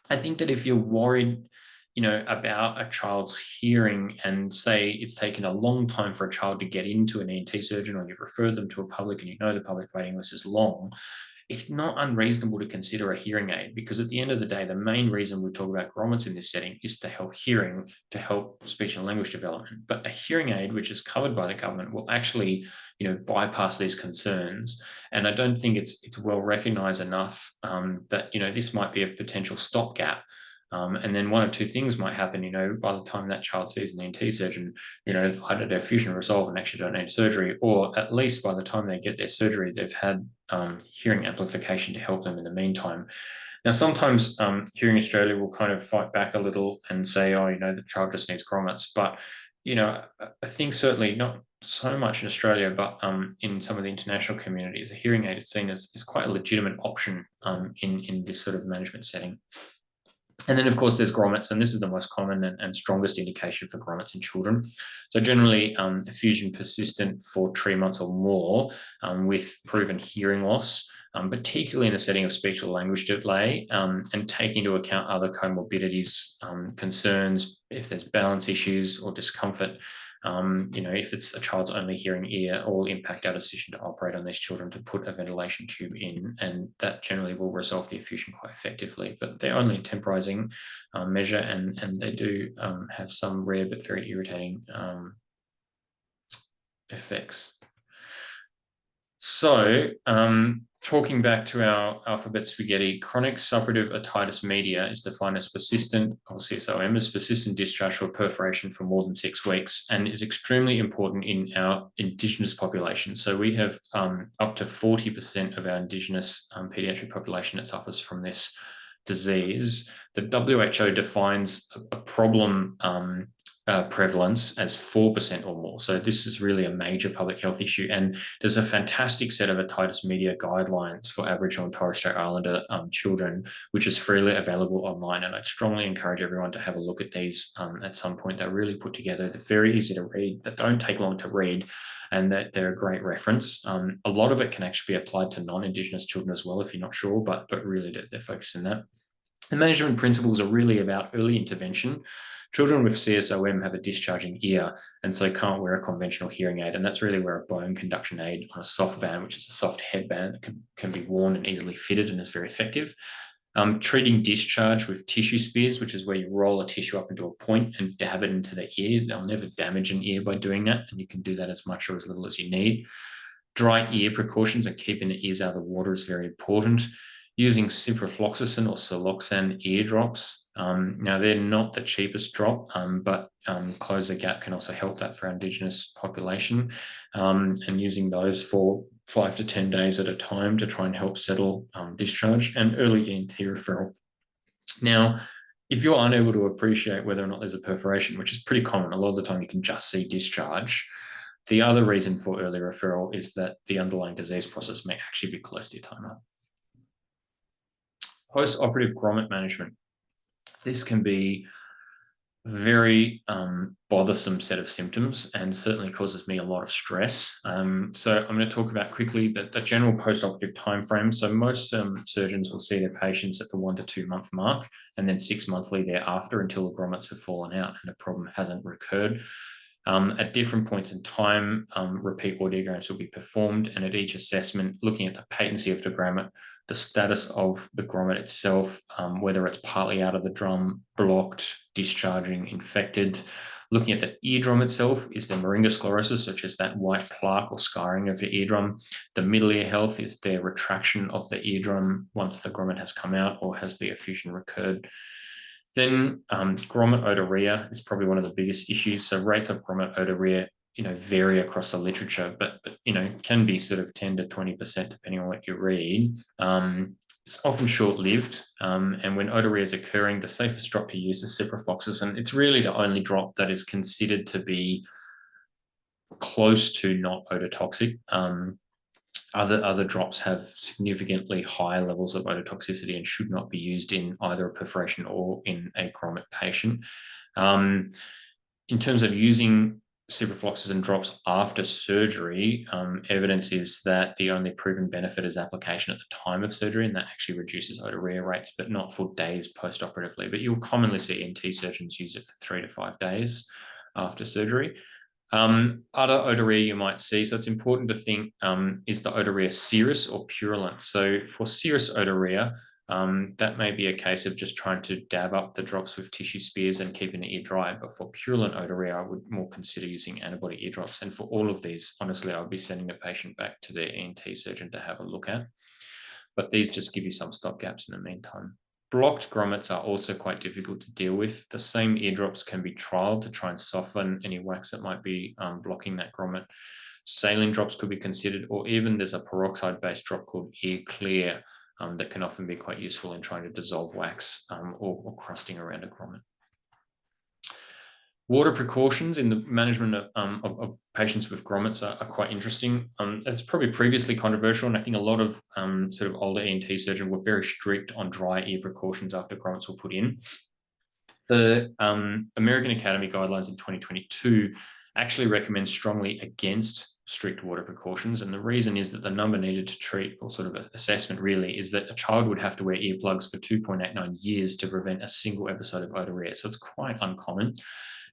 I think that if you're worried about a child's hearing, and say it's taken a long time for a child to get into an ENT surgeon, or you've referred them to a public and the public waiting list is long, it's not unreasonable to consider a hearing aid, because at the end of the day, the main reason we talk about grommets in this setting is to help hearing, to help speech and language development. But a hearing aid, which is covered by the government, will actually bypass these concerns. And I don't think it's well recognized enough that this might be a potential stopgap. And then one or two things might happen, by the time that child sees an ENT surgeon, either their effusion resolve and actually don't need surgery, or at least by the time they get their surgery, they've had hearing amplification to help them in the meantime. Now, sometimes Hearing Australia will kind of fight back a little and say, oh, the child just needs grommets. But, I think certainly not so much in Australia, but in some of the international communities, a hearing aid is seen as quite a legitimate option in this sort of management setting. And then, of course, there's grommets, and this is the most common and strongest indication for grommets in children. So generally, effusion persistent for 3 months or more with proven hearing loss, particularly in the setting of speech or language delay, and take into account other comorbidities, concerns, if there's balance issues or discomfort. If it's a child's only hearing ear, all impact our decision to operate on these children to put a ventilation tube in, and that generally will resolve the effusion quite effectively. But they're only a temporizing measure, and they do have some rare but very irritating effects. So, talking back to our alphabet spaghetti, chronic suppurative otitis media is defined as persistent, or CSOM, as persistent discharge or perforation for more than 6 weeks, and is extremely important in our Indigenous population. So we have up to 40% of our Indigenous paediatric population that suffers from this disease. The WHO defines a problem prevalence as 4% or more. So this is really a major public health issue. And there's a fantastic set of otitis media guidelines for Aboriginal and Torres Strait Islander children, which is freely available online. And I'd strongly encourage everyone to have a look at these at some point. They're really put together. They're very easy to read. They don't take long to read, and that they're a great reference. A lot of it can actually be applied to non-Indigenous children as well, if you're not sure, but really they're focused in that. The management principles are really about early intervention. Children with CSOM have a discharging ear and so can't wear a conventional hearing aid. And that's really where a bone conduction aid on a soft band, which is a soft headband, can be worn and easily fitted and is very effective. Treating discharge with tissue spears, which is where you roll a tissue up into a point and dab it into the ear. They'll never damage an ear by doing that, and you can do that as much or as little as you need. Dry ear precautions and keeping the ears out of the water is very important. Using ciprofloxacin or Siloxane ear drops. Now, they're not the cheapest drop, but Close the Gap can also help that for our Indigenous population, and using those for 5 to 10 days at a time to try and help settle discharge, and early ENT referral. Now, if you're unable to appreciate whether or not there's a perforation, which is pretty common, a lot of the time you can just see discharge. The other reason for early referral is that the underlying disease process may actually be cholesteatoma. Post-operative grommet management. This can be a very bothersome set of symptoms and certainly causes me a lot of stress. So I'm going to talk about quickly the general post-operative timeframe. So most surgeons will see their patients at the 1 to 2 month mark, and then 6 monthly thereafter until the grommets have fallen out and the problem hasn't recurred. At different points in time, repeat audiograms will be performed, and at each assessment, looking at the patency of the grommet, the status of the grommet itself, whether it's partly out of the drum, blocked, discharging, infected. Looking at the eardrum itself, is there meringosclerosis, such as that white plaque or scarring of the eardrum? The middle ear health, is there retraction of the eardrum once the grommet has come out, or has the effusion recurred? Then grommet otorrhea is probably one of the biggest issues. So rates of grommet otorrhea, vary across the literature, but can be sort of 10 to 20% depending on what you read. It's often short-lived, and when otorrhea is occurring, the safest drop to use is ciprofloxacin. It's really the only drop that is considered to be close to not ototoxic. Other drops have significantly higher levels of ototoxicity and should not be used in either a perforation or in a grommet patient. In terms of using ciprofloxacin drops after surgery, evidence is that the only proven benefit is application at the time of surgery, and that actually reduces otorrhea rates, but not for days post-operatively. But you'll commonly see ENT surgeons use it for 3 to 5 days after surgery. Other otorrhea you might see, so it's important to think, is the otorrhea serous or purulent? So for serous otorrhea, that may be a case of just trying to dab up the drops with tissue spears and keeping the ear dry. But for purulent otorrhea, I would more consider using antibody ear drops. And for all of these, honestly, I would be sending the patient back to their ENT surgeon to have a look at. But these just give you some stopgaps in the meantime. Blocked grommets are also quite difficult to deal with. The same eardrops can be trialed to try and soften any wax that might be blocking that grommet. Saline drops could be considered, or even there's a peroxide-based drop called Ear Clear that can often be quite useful in trying to dissolve wax or crusting around a grommet. Water precautions in the management of patients with grommets are quite interesting. It's probably previously controversial, and I think a lot of sort of older ENT surgeons were very strict on dry ear precautions after grommets were put in. The American Academy guidelines in 2022 actually recommend strongly against strict water precautions. And the reason is that the number needed to treat, or sort of assessment really, is that a child would have to wear earplugs for 2.89 years to prevent a single episode of otorrhea. So it's quite uncommon.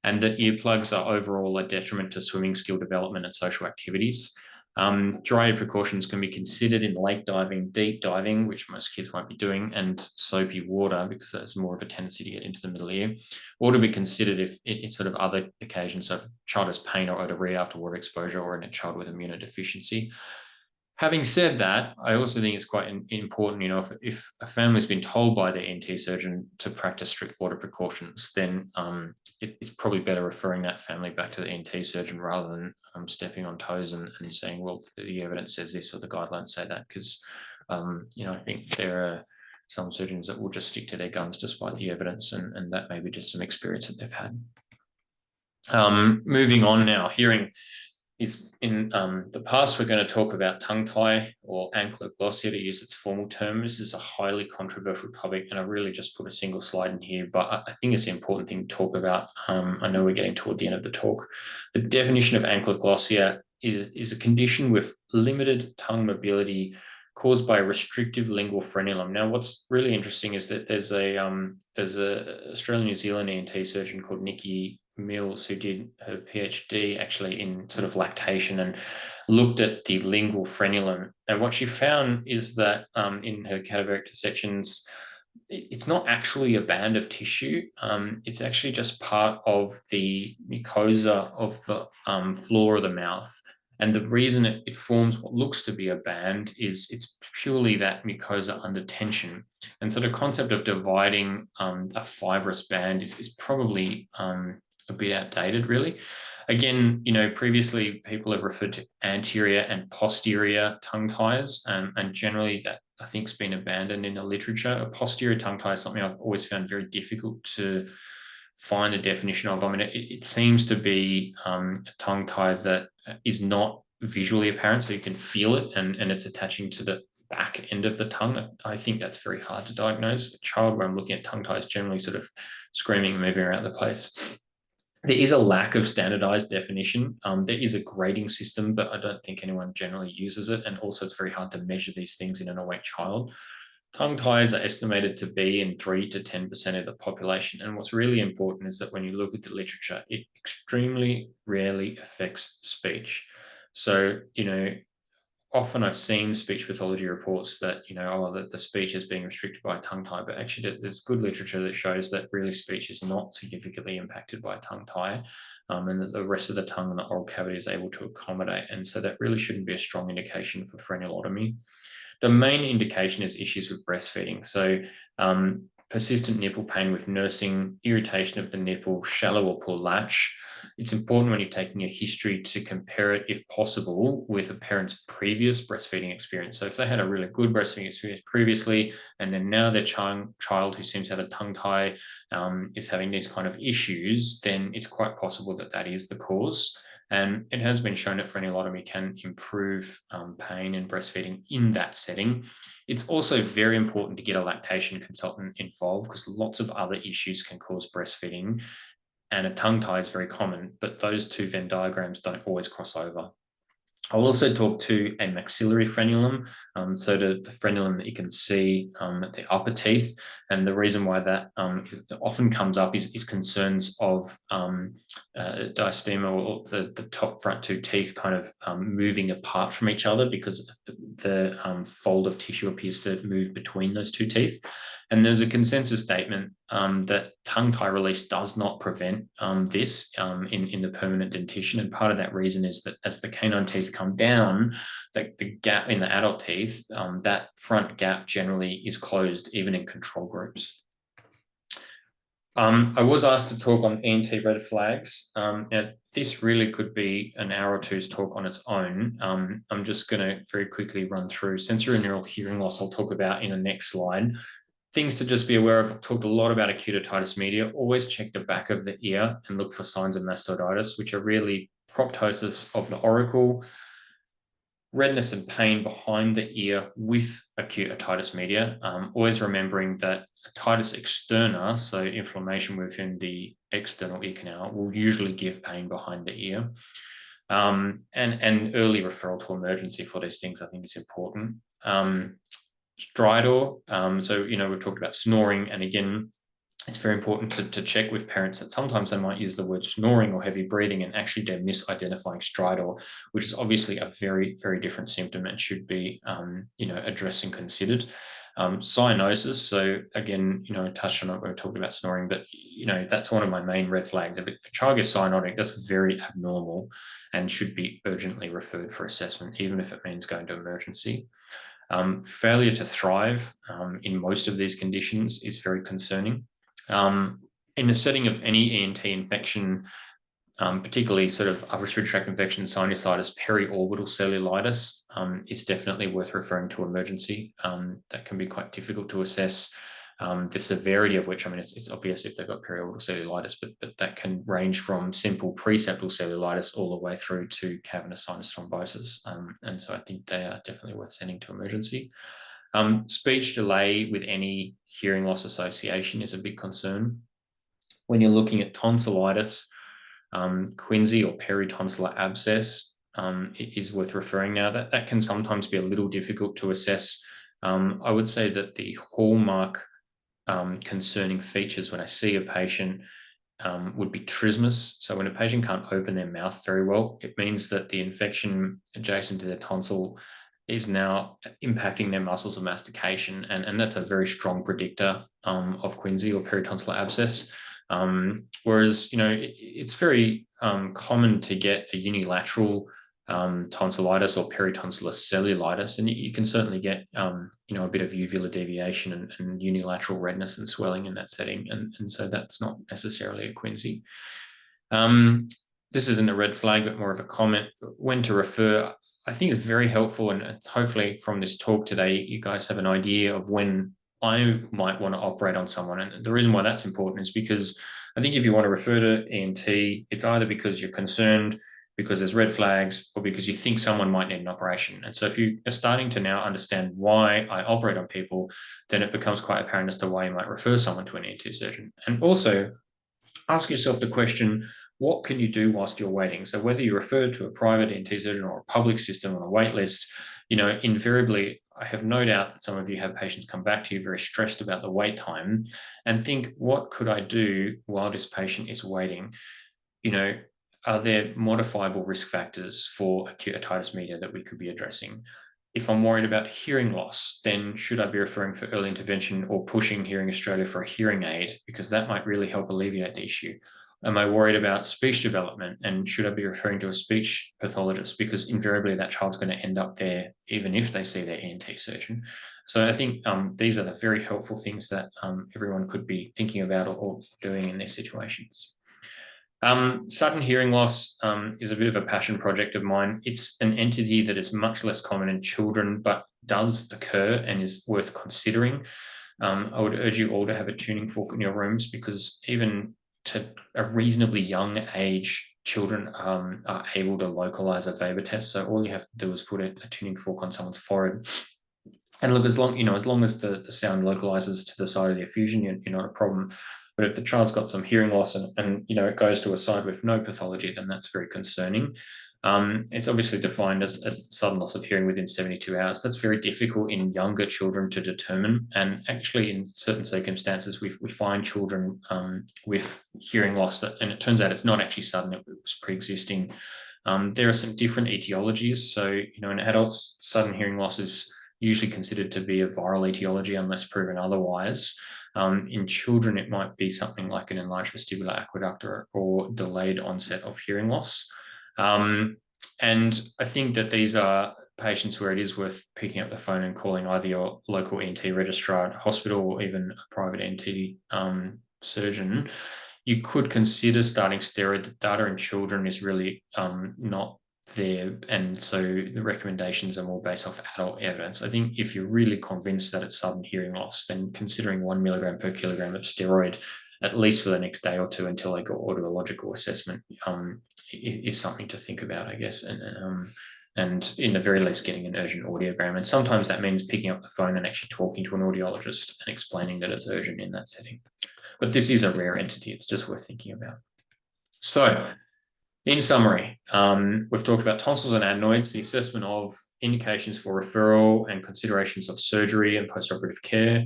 And that earplugs are overall a detriment to swimming skill development and social activities. Dry ear precautions can be considered in lake diving, deep diving, which most kids won't be doing, and soapy water, because there's more of a tendency to get into the middle ear, or to be considered if it's sort of other occasions. So if a child has pain or otorrhea after water exposure, or in a child with immunodeficiency. Having said that, I also think it's quite important, you know, if a family's been told by their ENT surgeon to practice strict water precautions, then it's probably better referring that family back to the ENT surgeon rather than stepping on toes and saying, well, the evidence says this or the guidelines say that, because, you know, I think there are some surgeons that will just stick to their guns despite the evidence, and that may be just some experience that they've had. Moving on now, hearing is in the past, we're going to talk about tongue tie or ankylosglossia, to use its formal term. This is a highly controversial topic, and I really just put a single slide in here, but I think it's an important thing to talk about. I know we're getting toward the end of the talk. The definition of ankylosglossia is a condition with limited tongue mobility caused by a restrictive lingual frenulum. Now, what's really interesting is that there's a Australian New Zealand ENT surgeon called Nikki Mills, who did her PhD actually in sort of lactation and looked at the lingual frenulum. And what she found is that in her cadaveric dissections, it's not actually a band of tissue. It's actually just part of the mucosa of the floor of the mouth. And the reason it forms what looks to be a band is it's purely that mucosa under tension. And so the concept of dividing a fibrous band is probably a bit outdated, really. Again, you know, previously people have referred to anterior and posterior tongue ties, and generally that I think has been abandoned in the literature. A posterior tongue tie is something I've always found very difficult to find a definition of. I mean, it seems to be a tongue tie that is not visually apparent, so you can feel it, and it's attaching to the back end of the tongue. I think that's very hard to diagnose. A child, when I'm looking at tongue ties, generally sort of screaming and moving around the place. There is a lack of standardized definition. There is a grading system, but I don't think anyone generally uses it. And also it's very hard to measure these things in an awake child. Tongue ties are estimated to be in 3 to 10% of the population. And what's really important is that when you look at the literature, it extremely rarely affects speech. So, you know, often I've seen speech pathology reports that, you know, that the speech is being restricted by a tongue tie, but actually there's good literature that shows that really speech is not significantly impacted by a tongue tie, and that the rest of the tongue and the oral cavity is able to accommodate. And so that really shouldn't be a strong indication for frenulotomy. The main indication is issues with breastfeeding. So persistent nipple pain with nursing, irritation of the nipple, shallow or poor latch. It's important when you're taking a history to compare it, if possible, with a parent's previous breastfeeding experience. So if they had a really good breastfeeding experience previously, and then now their child who seems to have a tongue tie is having these kind of issues, then it's quite possible that that is the cause. And it has been shown that frenulotomy can improve pain and breastfeeding in that setting. It's also very important to get a lactation consultant involved, because lots of other issues can cause breastfeeding, and a tongue tie is very common, but those two Venn diagrams don't always cross over. I'll also talk to a maxillary frenulum, so the frenulum that you can see at the upper teeth. And the reason why that often comes up is concerns of diastema, or the top front two teeth kind of moving apart from each other, because the fold of tissue appears to move between those two teeth. And there's a consensus statement that tongue tie release does not prevent this in the permanent dentition. And part of that reason is that as the canine teeth come down, the gap in the adult teeth, that front gap generally is closed, even in control groups. I was asked to talk on ENT red flags. Now, this really could be an hour or two's talk on its own. I'm just going to very quickly run through sensorineural hearing loss. I'll talk about in the next slide. things to just be aware of. I've talked a lot about acute otitis media. Always check the back of the ear and look for signs of mastoiditis, which are really proptosis of the auricle, redness and pain behind the ear with acute otitis media. Always remembering that otitis externa, so inflammation within the external ear canal, will usually give pain behind the ear. And early referral to emergency for these things, I think, is important. Stridor, so, we've talked about snoring, and again, it's very important to check with parents that sometimes they might use the word snoring or heavy breathing, and actually they're misidentifying stridor, which is obviously a very, very different symptom and should be, addressed and considered. Cyanosis, so again, I touched on it when we talked about snoring, but, that's one of my main red flags. If a child gets cyanotic, that's very abnormal and should be urgently referred for assessment, even if it means going to emergency. Failure to thrive in most of these conditions is very concerning. In the setting of any ENT infection, particularly sort of upper respiratory tract infection, sinusitis, periorbital cellulitis is definitely worth referring to emergency. That can be quite difficult to assess. The severity of which, it's obvious if they've got periorbital cellulitis, but that can range from simple preseptal cellulitis all the way through to cavernous sinus thrombosis. And so I think they are definitely worth sending to emergency. Speech delay with any hearing loss association is a big concern. When you're looking at tonsillitis, quinsy or peritonsillar abscess, it is worth referring. Now, that can sometimes be a little difficult to assess. I would say that the hallmark concerning features when I see a patient would be trismus. So when a patient can't open their mouth very well, it means that the infection adjacent to their tonsil is now impacting their muscles of mastication, and that's a very strong predictor of quinsy or peritonsillar abscess. Whereas, it's very common to get a unilateral tonsillitis or peritonsillar cellulitis, and you can certainly get a bit of uvular deviation and unilateral redness and swelling in that setting, and so that's not necessarily a quinsy. This isn't a red flag, but more of a comment. When to refer, I think it's very helpful, and hopefully from this talk today, you guys have an idea of when I might want to operate on someone. And the reason why that's important is because I think if you want to refer to ENT, it's either because you're concerned, because there's red flags, or because you think someone might need an operation. And so if you are starting to now understand why I operate on people, then it becomes quite apparent as to why you might refer someone to an ENT surgeon. And also ask yourself the question, what can you do whilst you're waiting? So whether you refer to a private ENT surgeon or a public system on a wait list, invariably, I have no doubt that some of you have patients come back to you very stressed about the wait time and think, what could I do while this patient is waiting? Are there modifiable risk factors for acute otitis media that we could be addressing? If I'm worried about hearing loss, then should I be referring for early intervention or pushing Hearing Australia for a hearing aid? Because that might really help alleviate the issue. Am I worried about speech development, and should I be referring to a speech pathologist? Because invariably that child's going to end up there even if they see their ENT surgeon. So I think these are the very helpful things that everyone could be thinking about or doing in these situations. Sudden hearing loss is a bit of a passion project of mine. It's an entity that is much less common in children, but does occur and is worth considering. I would urge you all to have a tuning fork in your rooms, because even to a reasonably young age, children are able to localize a Weber test. So all you have to do is put a tuning fork on someone's forehead. And look, as long as the sound localizes to the side of the effusion, you're not a problem. But if the child's got some hearing loss and it goes to a side with no pathology, then that's very concerning. It's obviously defined as sudden loss of hearing within 72 hours. That's very difficult in younger children to determine. And actually, in certain circumstances, we find children with hearing loss, and it turns out it's not actually sudden, it was pre-existing. There are some different etiologies. So, in adults, sudden hearing loss is usually considered to be a viral etiology unless proven otherwise. In children, it might be something like an enlarged vestibular aqueduct or delayed onset of hearing loss. And I think that these are patients where it is worth picking up the phone and calling either your local ENT registrar at hospital or even a private ENT surgeon. You could consider starting steroid. The data in children is really not and so the recommendations are more based off adult evidence. I think if you're really convinced that it's sudden hearing loss, then considering 1 milligram per kilogram of steroid, at least for the next day or two until they got audiological assessment, is something to think about, I guess. And in the very least, getting an urgent audiogram. And sometimes that means picking up the phone and actually talking to an audiologist and explaining that it's urgent in that setting. But this is a rare entity. It's just worth thinking about. So, in summary, we've talked about tonsils and adenoids, the assessment of indications for referral and considerations of surgery and postoperative care.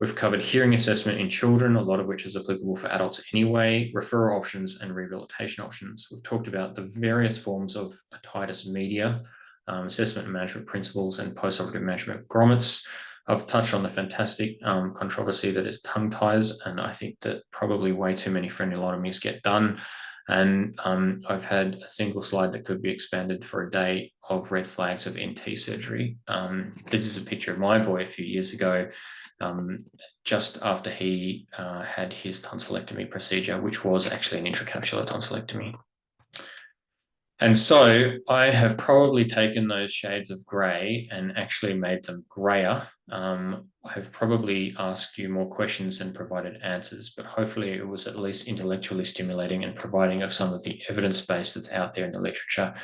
We've covered hearing assessment in children, a lot of which is applicable for adults anyway, referral options and rehabilitation options. We've talked about the various forms of otitis media, assessment and management principles, and postoperative management of grommets. I've touched on the fantastic controversy that is tongue ties, and I think that probably way too many frenulotomies get done. And I've had a single slide that could be expanded for a day of red flags of NT surgery. This is a picture of my boy a few years ago, just after he had his tonsillectomy procedure, which was actually an intracapsular tonsillectomy. And so I have probably taken those shades of grey and actually made them greyer. I have probably asked you more questions and provided answers, but hopefully it was at least intellectually stimulating and providing of some of the evidence base that's out there in the literature.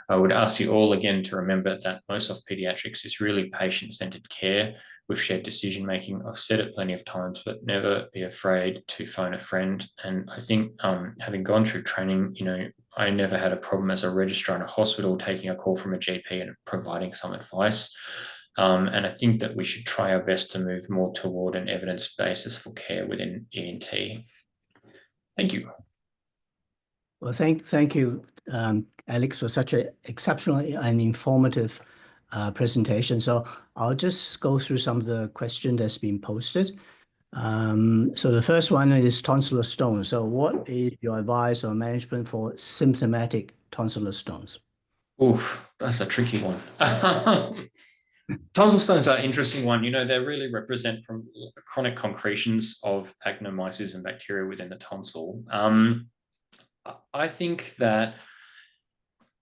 I would ask you all again to remember that most of pediatrics is really patient-centered care with shared decision-making. I've said it plenty of times, but never be afraid to phone a friend. And I think having gone through training, I never had a problem as a registrar in a hospital taking a call from a GP and providing some advice. And I think that we should try our best to move more toward an evidence basis for care within ENT. Thank you. Well, thank you, Alex, for such an exceptional and informative presentation. So I'll just go through some of the questions that's been posted. So the first one is tonsillar stones. So what is your advice or management for symptomatic tonsillar stones? Oof, that's a tricky one. Tonsil stones are an interesting one. They really represent from chronic concretions of actinomyces and bacteria within the tonsil. I think that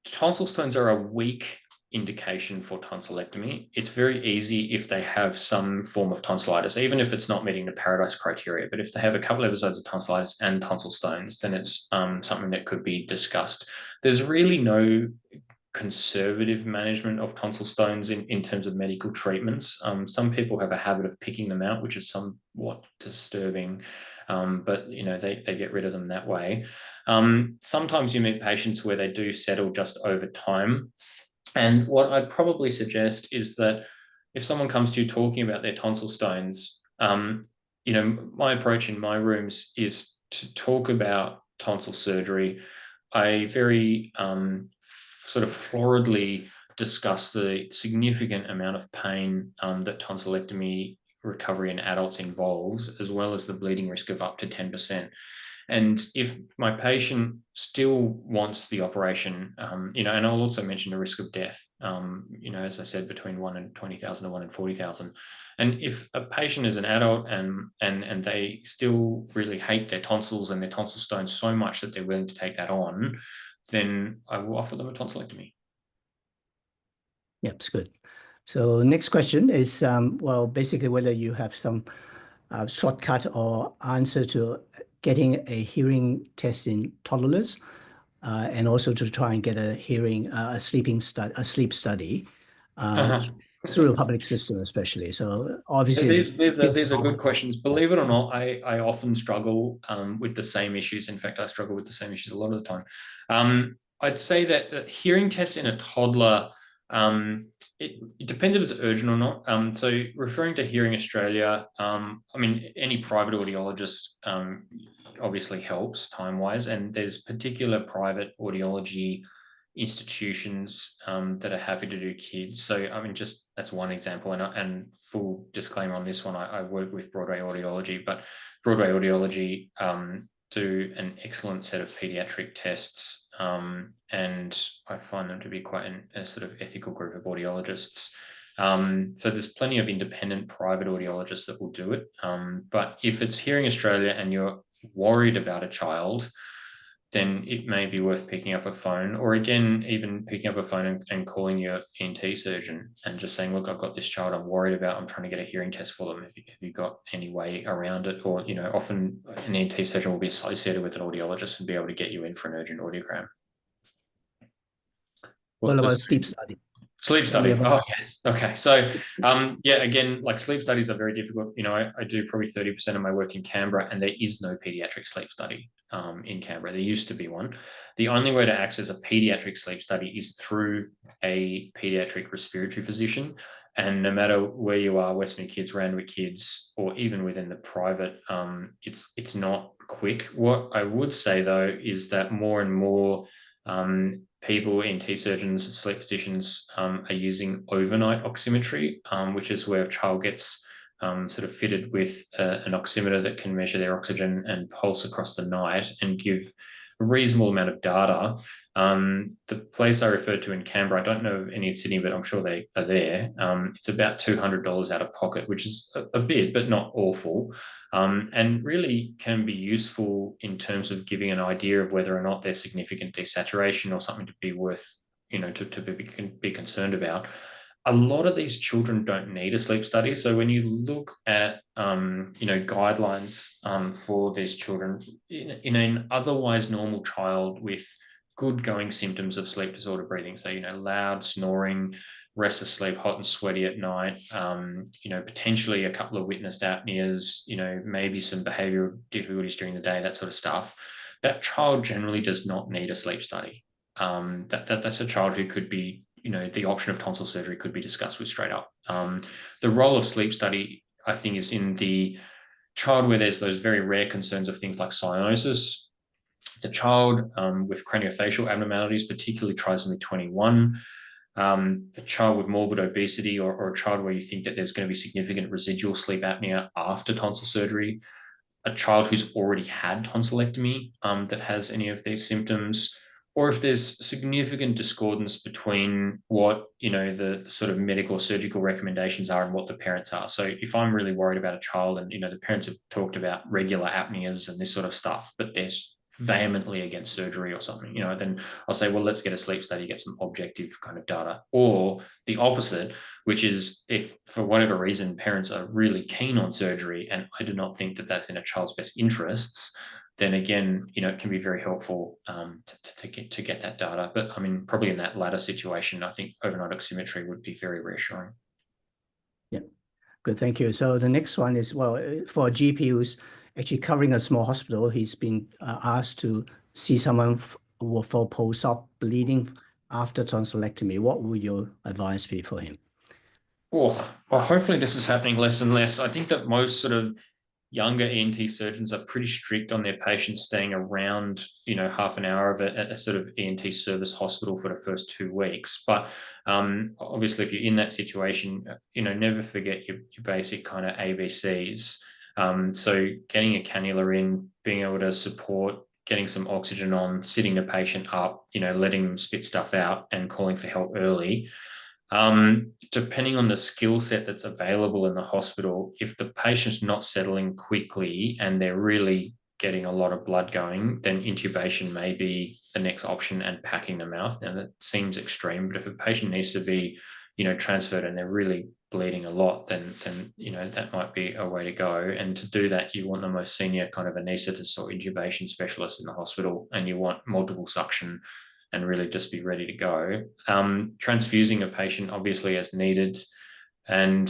tonsil stones are a weak indication for tonsillectomy. It's very easy if they have some form of tonsillitis, even if it's not meeting the Paradise criteria. But if they have a couple episodes of tonsillitis and tonsil stones, then it's something that could be discussed. There's really no conservative management of tonsil stones in terms of medical treatments. Some people have a habit of picking them out, which is somewhat disturbing, but they get rid of them that way. Sometimes you meet patients where they do settle just over time. And what I'd probably suggest is that if someone comes to you talking about their tonsil stones, my approach in my rooms is to talk about tonsil surgery. I very sort of floridly discuss the significant amount of pain that tonsillectomy recovery in adults involves, as well as the bleeding risk of up to 10%. And if my patient still wants the operation, and I'll also mention the risk of death, as I said, between 1 in 20,000 to 1 in 40,000. And if a patient is an adult and they still really hate their tonsils and their tonsil stones so much that they're willing to take that on, then I will offer them a tonsillectomy. Yep, it's good. So next question is, basically whether you have some shortcut or answer to getting a hearing test in toddlers, and also to try and get a sleep study through a public system, especially. So obviously, these are good questions. Believe it or not, I often struggle with the same issues. In fact, I struggle with the same issues a lot of the time. I'd say that hearing tests in a toddler, it depends if it's urgent or not. So referring to Hearing Australia, any private audiologist obviously helps time-wise, and there's particular private audiology institutions that are happy to do kids. So just that's one example, and full disclaimer on this one, I work with Broadway Audiology, but Broadway Audiology do an excellent set of pediatric tests, and I find them to be quite a sort of ethical group of audiologists. So there's plenty of independent private audiologists that will do it, but if it's Hearing Australia and you're worried about a child, then it may be worth picking up a phone, or again, even picking up a phone and calling your ENT surgeon and just saying, look, I've got this child I'm worried about. I'm trying to get a hearing test for them. Have you got any way around it? Or, you know, often an ENT surgeon will be associated with an audiologist and be able to get you in for an urgent audiogram. What about sleep study? Sleep study. Oh, yes. Okay. So, yeah, again, like sleep studies are very difficult. You know, I do probably 30% of my work in Canberra, and there is no pediatric sleep study in Canberra. There used to be one. The only way to access a pediatric sleep study is through a pediatric respiratory physician. And no matter where you are, Westmead Kids, Randwick Kids, or even within the private, it's not quick. What I would say, though, is that more and more people, ENT surgeons, sleep physicians are using overnight oximetry, which is where a child gets sort of fitted with an oximeter that can measure their oxygen and pulse across the night and give a reasonable amount of data. The place I referred to in Canberra, I don't know of any in Sydney, but I'm sure they are there. It's about $200 out of pocket, which is a bit, but not awful. And really can be useful in terms of giving an idea of whether or not there's significant desaturation or something to be worth, you know, to be concerned about. A lot of these children don't need a sleep study. So when you look at, you know, guidelines for these children, in an otherwise normal child with good going symptoms of sleep disorder breathing, so, you know, loud snoring, restless sleep, hot and sweaty at night, you know, potentially a couple of witnessed apneas, you know, maybe some behavioral difficulties during the day, that sort of stuff, that child generally does not need a sleep study. That's a child who could be, you know, the option of tonsil surgery could be discussed with straight up. The role of sleep study, I think, is in the child where there's those very rare concerns of things like cyanosis, the child with craniofacial abnormalities, particularly trisomy 21, the child with morbid obesity, or a child where you think that there's going to be significant residual sleep apnea after tonsil surgery, a child who's already had tonsillectomy that has any of these symptoms, or if there's significant discordance between what, you know, the sort of medical surgical recommendations are and what the parents are. So if I'm really worried about a child and, you know, the parents have talked about regular apneas and this sort of stuff, but they're vehemently against surgery or something, you know, then I'll say, well, let's get a sleep study, get some objective kind of data. Or the opposite, which is if for whatever reason parents are really keen on surgery and I do not think that that's in a child's best interests, then again, you know, it can be very helpful to get that data. But I mean, probably in that latter situation, I think overnight oximetry would be very reassuring. Yeah, good, thank you. So the next one is, well, for a GP who's actually covering a small hospital, he's been asked to see someone for post-op bleeding after tonsillectomy. What would your advice be for him? Well, hopefully this is happening less and less. I think that most sort of younger ENT surgeons are pretty strict on their patients staying around, you know, half an hour of a sort of ENT service hospital for the first 2 weeks. But obviously, if you're in that situation, you know, never forget your basic kind of ABCs. So getting a cannula in, being able to support, getting some oxygen on, sitting the patient up, you know, letting them spit stuff out and calling for help early. Depending on the skill set that's available in the hospital, if the patient's not settling quickly and they're really getting a lot of blood going, then intubation may be the next option and packing the mouth. Now that seems extreme, but if a patient needs to be, you know, transferred and they're really bleeding a lot, then you know, that might be a way to go. And to do that, you want the most senior kind of anaesthetist or intubation specialist in the hospital, and you want multiple suction and really just be ready to go. Transfusing a patient obviously as needed. And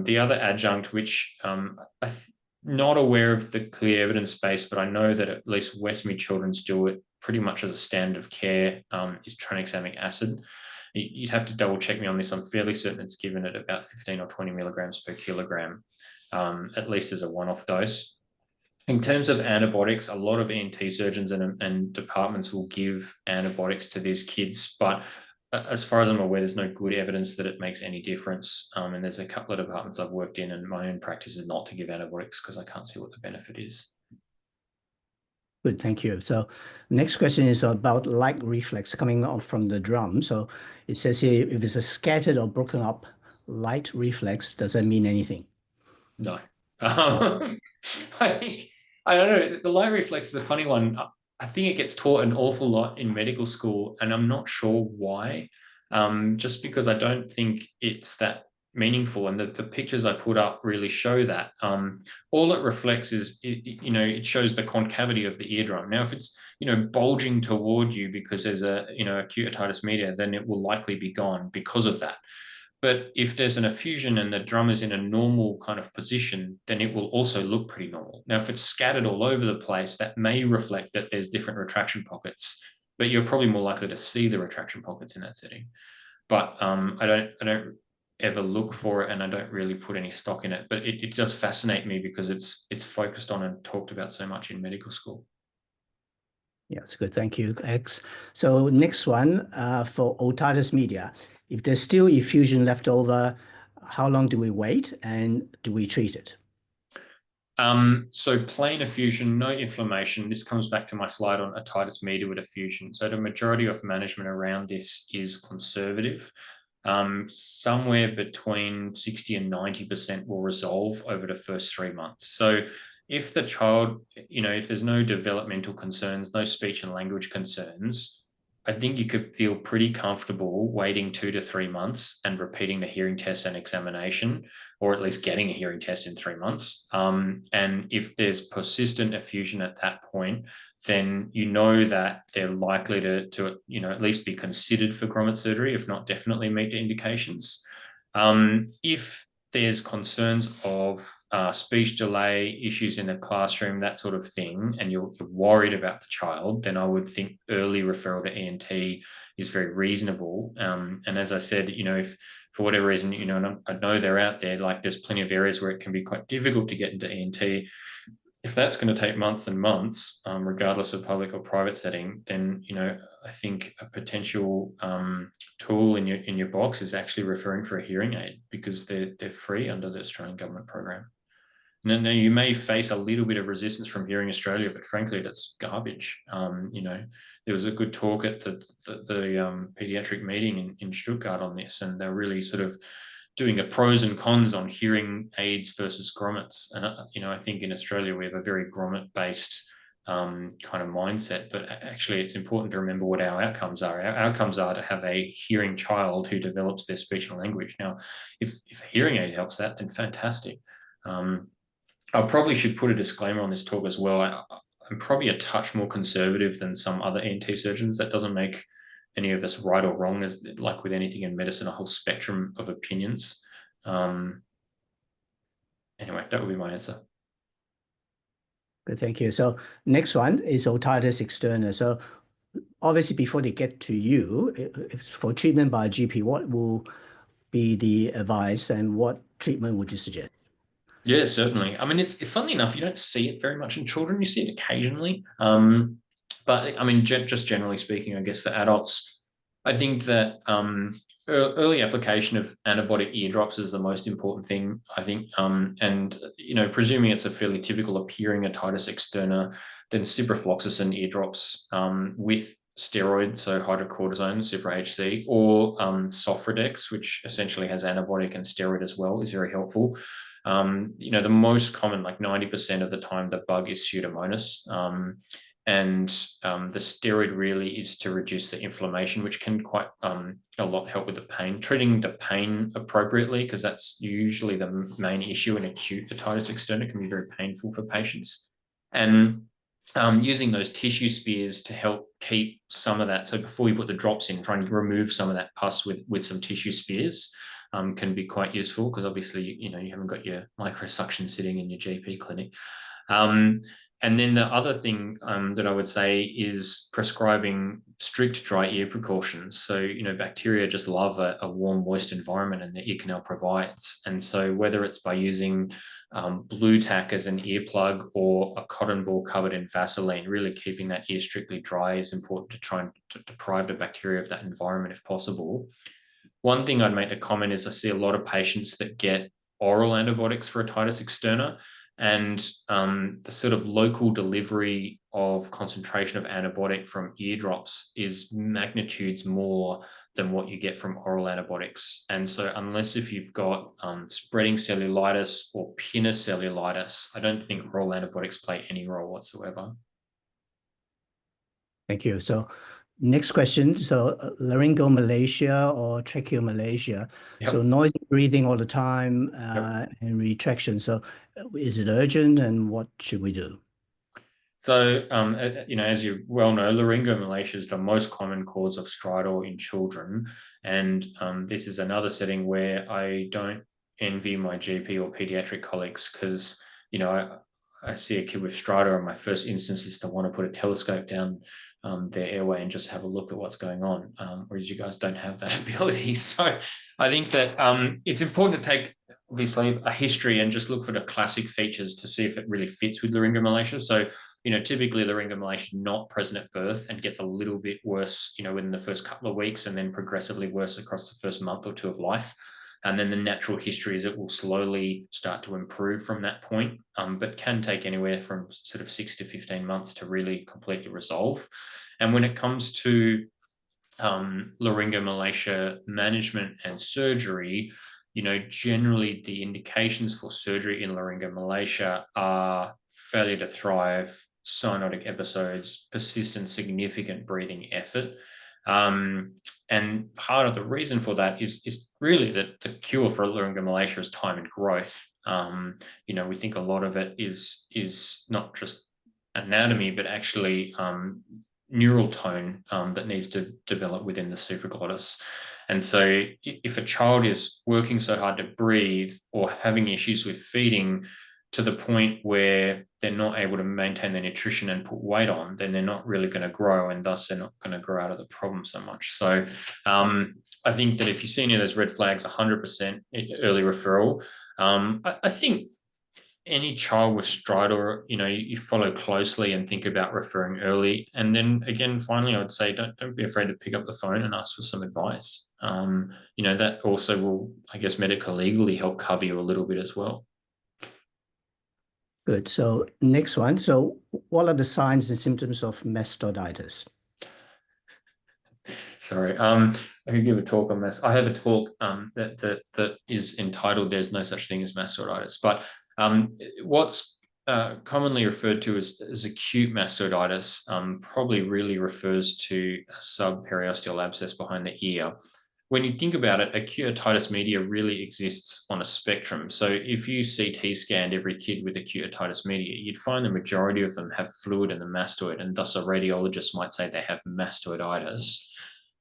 the other adjunct, which I'm not aware of the clear evidence base, but I know that at least Westmead Children's do it pretty much as a standard of care, is tranexamic acid. You'd have to double check me on this. I'm fairly certain it's given at about 15 or 20 milligrams per kilogram, at least as a one-off dose. In terms of antibiotics, a lot of ENT surgeons and departments will give antibiotics to these kids, but as far as I'm aware, there's no good evidence that it makes any difference. And there's a couple of departments I've worked in, and my own practice is not to give antibiotics because I can't see what the benefit is. Good, thank you. So next question is about light reflex coming off from the drum. So it says here, if it's a scattered or broken up light reflex, does that mean anything? No. I think, I don't know, the light reflex is a funny one. I think it gets taught an awful lot in medical school, and I'm not sure why. Just because I don't think it's that meaningful, and the pictures I put up really show that. All it reflects is, it shows the concavity of the eardrum. Now, if it's, bulging toward you because there's a, acute otitis media, then it will likely be gone because of that. But if there's an effusion and the drum is in a normal kind of position, then it will also look pretty normal. Now, if it's scattered all over the place, that may reflect that there's different retraction pockets, but you're probably more likely to see the retraction pockets in that setting. But I don't ever look for it, and I don't really put any stock in it. But it does fascinate me because it's focused on and talked about so much in medical school. Yeah, that's good. Thank you, X. So next one, for otitis media. If there's still effusion left over, how long do we wait and do we treat it? So plain effusion, no inflammation. This comes back to my slide on otitis media with effusion. So the majority of management around this is conservative. Somewhere between 60 and 90% will resolve over the first 3 months. So if the child, if there's no developmental concerns, no speech and language concerns, I think you could feel pretty comfortable waiting 2 to 3 months and repeating the hearing test and examination, or at least getting a hearing test in 3 months. And if there's persistent effusion at that point, then that they're likely to at least be considered for grommet surgery, if not definitely meet the indications. If there's concerns of speech delay, issues in the classroom, that sort of thing, and you're worried about the child, then I would think early referral to ENT is very reasonable. And as I said, if for whatever reason, and I know they're out there, like there's plenty of areas where it can be quite difficult to get into ENT. If that's going to take months and months, regardless of public or private setting, then I think a potential tool in your box is actually referring for a hearing aid, because they're free under the Australian government program. Now you may face a little bit of resistance from Hearing Australia, but frankly, that's garbage. There was a good talk at the paediatric meeting in Stuttgart on this, and they're really sort of doing a pros and cons on hearing aids versus grommets. And, I think in Australia, we have a very grommet-based kind of mindset, but actually it's important to remember what our outcomes are. Our outcomes are to have a hearing child who develops their speech and language. Now, if a hearing aid helps that, then fantastic. I probably should put a disclaimer on this talk as well. I'm probably a touch more conservative than some other ENT surgeons. That doesn't make any of us right or wrong. There's, like with anything in medicine, a whole spectrum of opinions. Anyway, that would be my answer. Good, thank you. So next one is otitis externa. So obviously before they get to you, for treatment by a GP, what will be the advice and what treatment would you suggest? Yeah, certainly. I mean, it's funnily enough, you don't see it very much in children. You see it occasionally. But I mean, just generally speaking, I guess for adults, I think that early application of antibiotic ear drops is the most important thing, I think. And, presuming it's a fairly typical appearing otitis externa, then ciprofloxacin ear drops with steroid, so hydrocortisone, Cipro HC, or Sofradex, which essentially has antibiotic and steroid as well, is very helpful. The most common, like 90% of the time, the bug is Pseudomonas. And the steroid really is to reduce the inflammation, which can quite a lot help with the pain. Treating the pain appropriately, because that's usually the main issue in acute otitis externa, can be very painful for patients. And using those tissue spears to help keep some of that. So before you put the drops in, trying to remove some of that pus with some tissue spears can be quite useful, because obviously, you haven't got your microsuction sitting in your GP clinic. And then the other thing that I would say is prescribing strict dry ear precautions. So, bacteria just love a warm, moist environment, and the ear canal provides. And so whether it's by using blue tack as an earplug or a cotton ball covered in Vaseline, really keeping that ear strictly dry is important to try and deprive the bacteria of that environment if possible. One thing I'd make a comment is I see a lot of patients that get oral antibiotics for otitis externa, and the sort of local delivery of concentration of antibiotic from eardrops is magnitudes more than what you get from oral antibiotics. And so unless if you've got spreading cellulitis or pinna cellulitis, I don't think oral antibiotics play any role whatsoever. Thank you. So next question. So laryngomalacia or tracheomalacia. Yep. So noisy breathing all the time and retraction. So is it urgent and what should we do? So, as you well know, laryngomalacia is the most common cause of stridor in children. And this is another setting where I don't envy my GP or pediatric colleagues because, I see a kid with stridor and my first instance is to want to put a telescope down their airway and just have a look at what's going on, whereas you guys don't have that ability. So I think that it's important to take, obviously, a history and just look for the classic features to see if it really fits with laryngomalacia. So typically laryngomalacia not present at birth and gets a little bit worse, within the first couple of weeks and then progressively worse across the first month or two of life. And then the natural history is it will slowly start to improve from that point, but can take anywhere from sort of 6 to 15 months to really completely resolve. And when it comes to laryngomalacia management and surgery, generally the indications for surgery in laryngomalacia are failure to thrive, cyanotic episodes, persistent significant breathing effort. And part of the reason for that is really that the cure for laryngomalacia is time and growth. We think a lot of it is not just anatomy, but actually neural tone that needs to develop within the supraglottis. And so if a child is working so hard to breathe or having issues with feeding to the point where they're not able to maintain their nutrition and put weight on, then they're not really going to grow, and thus they're not going to grow out of the problem so much. So I think that if you see any of those red flags, 100% early referral. I think any child with stridor, you follow closely and think about referring early. And then again, finally, I would say don't be afraid to pick up the phone and ask for some advice. That also will, I guess, medico-legally help cover you a little bit as well. Good. So next one. So what are the signs and symptoms of mastoiditis? Sorry, I could give a talk on this. I have a talk that is entitled "There's No Such Thing as Mastoiditis," but what's commonly referred to as acute mastoiditis probably really refers to a subperiosteal abscess behind the ear. When you think about it, acute otitis media really exists on a spectrum. So if you CT scanned every kid with acute otitis media, you'd find the majority of them have fluid in the mastoid, and thus a radiologist might say they have mastoiditis.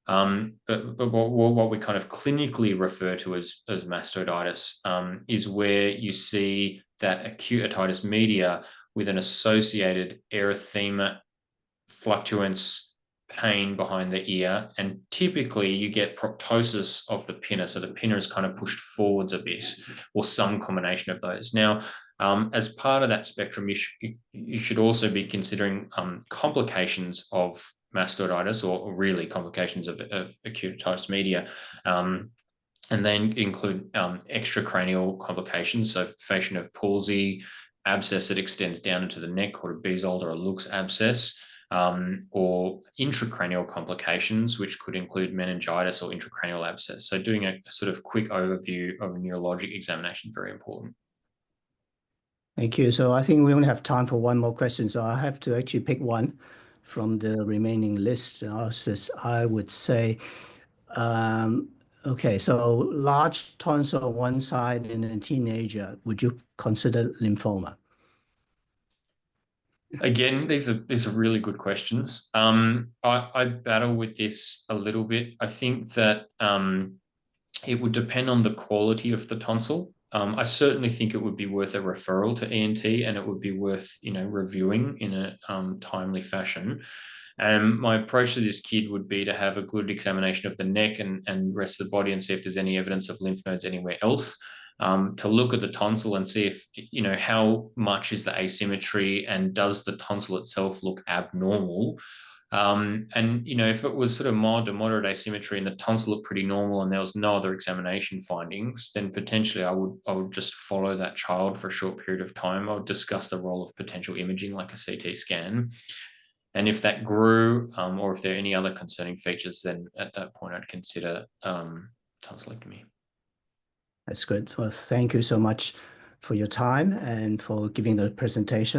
But what we kind of clinically refer to as mastoiditis is where you see that acute otitis media with an associated erythema, fluctuance, pain behind the ear, and typically you get proptosis of the pinna, so the pinna is kind of pushed forwards a bit, or some combination of those. Now, as part of that spectrum, you should also be considering complications of mastoiditis, or really complications of acute otitis media, and then include extracranial complications, so facial nerve palsy, abscess that extends down into the neck called a Bezold or a Lux abscess, or intracranial complications, which could include meningitis or intracranial abscess. So doing a sort of quick overview of a neurologic examination is very important. Thank you. So I think we only have time for one more question. So I have to actually pick one from the remaining list. I would say, okay, so large tonsil on one side in a teenager, would you consider lymphoma? Again, these are really good questions. I battle with this a little bit. I think that it would depend on the quality of the tonsil. I certainly think it would be worth a referral to ENT, and it would be worth reviewing in a timely fashion. My approach to this kid would be to have a good examination of the neck and rest of the body and see if there's any evidence of lymph nodes anywhere else. To look at the tonsil and see if, how much is the asymmetry, and does the tonsil itself look abnormal? If it was sort of mild to moderate asymmetry and the tonsil looked pretty normal and there was no other examination findings, then potentially I would just follow that child for a short period of time. I would discuss the role of potential imaging like a CT scan. And if that grew, or if there are any other concerning features, then at that point I'd consider tonsillectomy. That's good. Well, thank you so much for your time and for giving the presentation.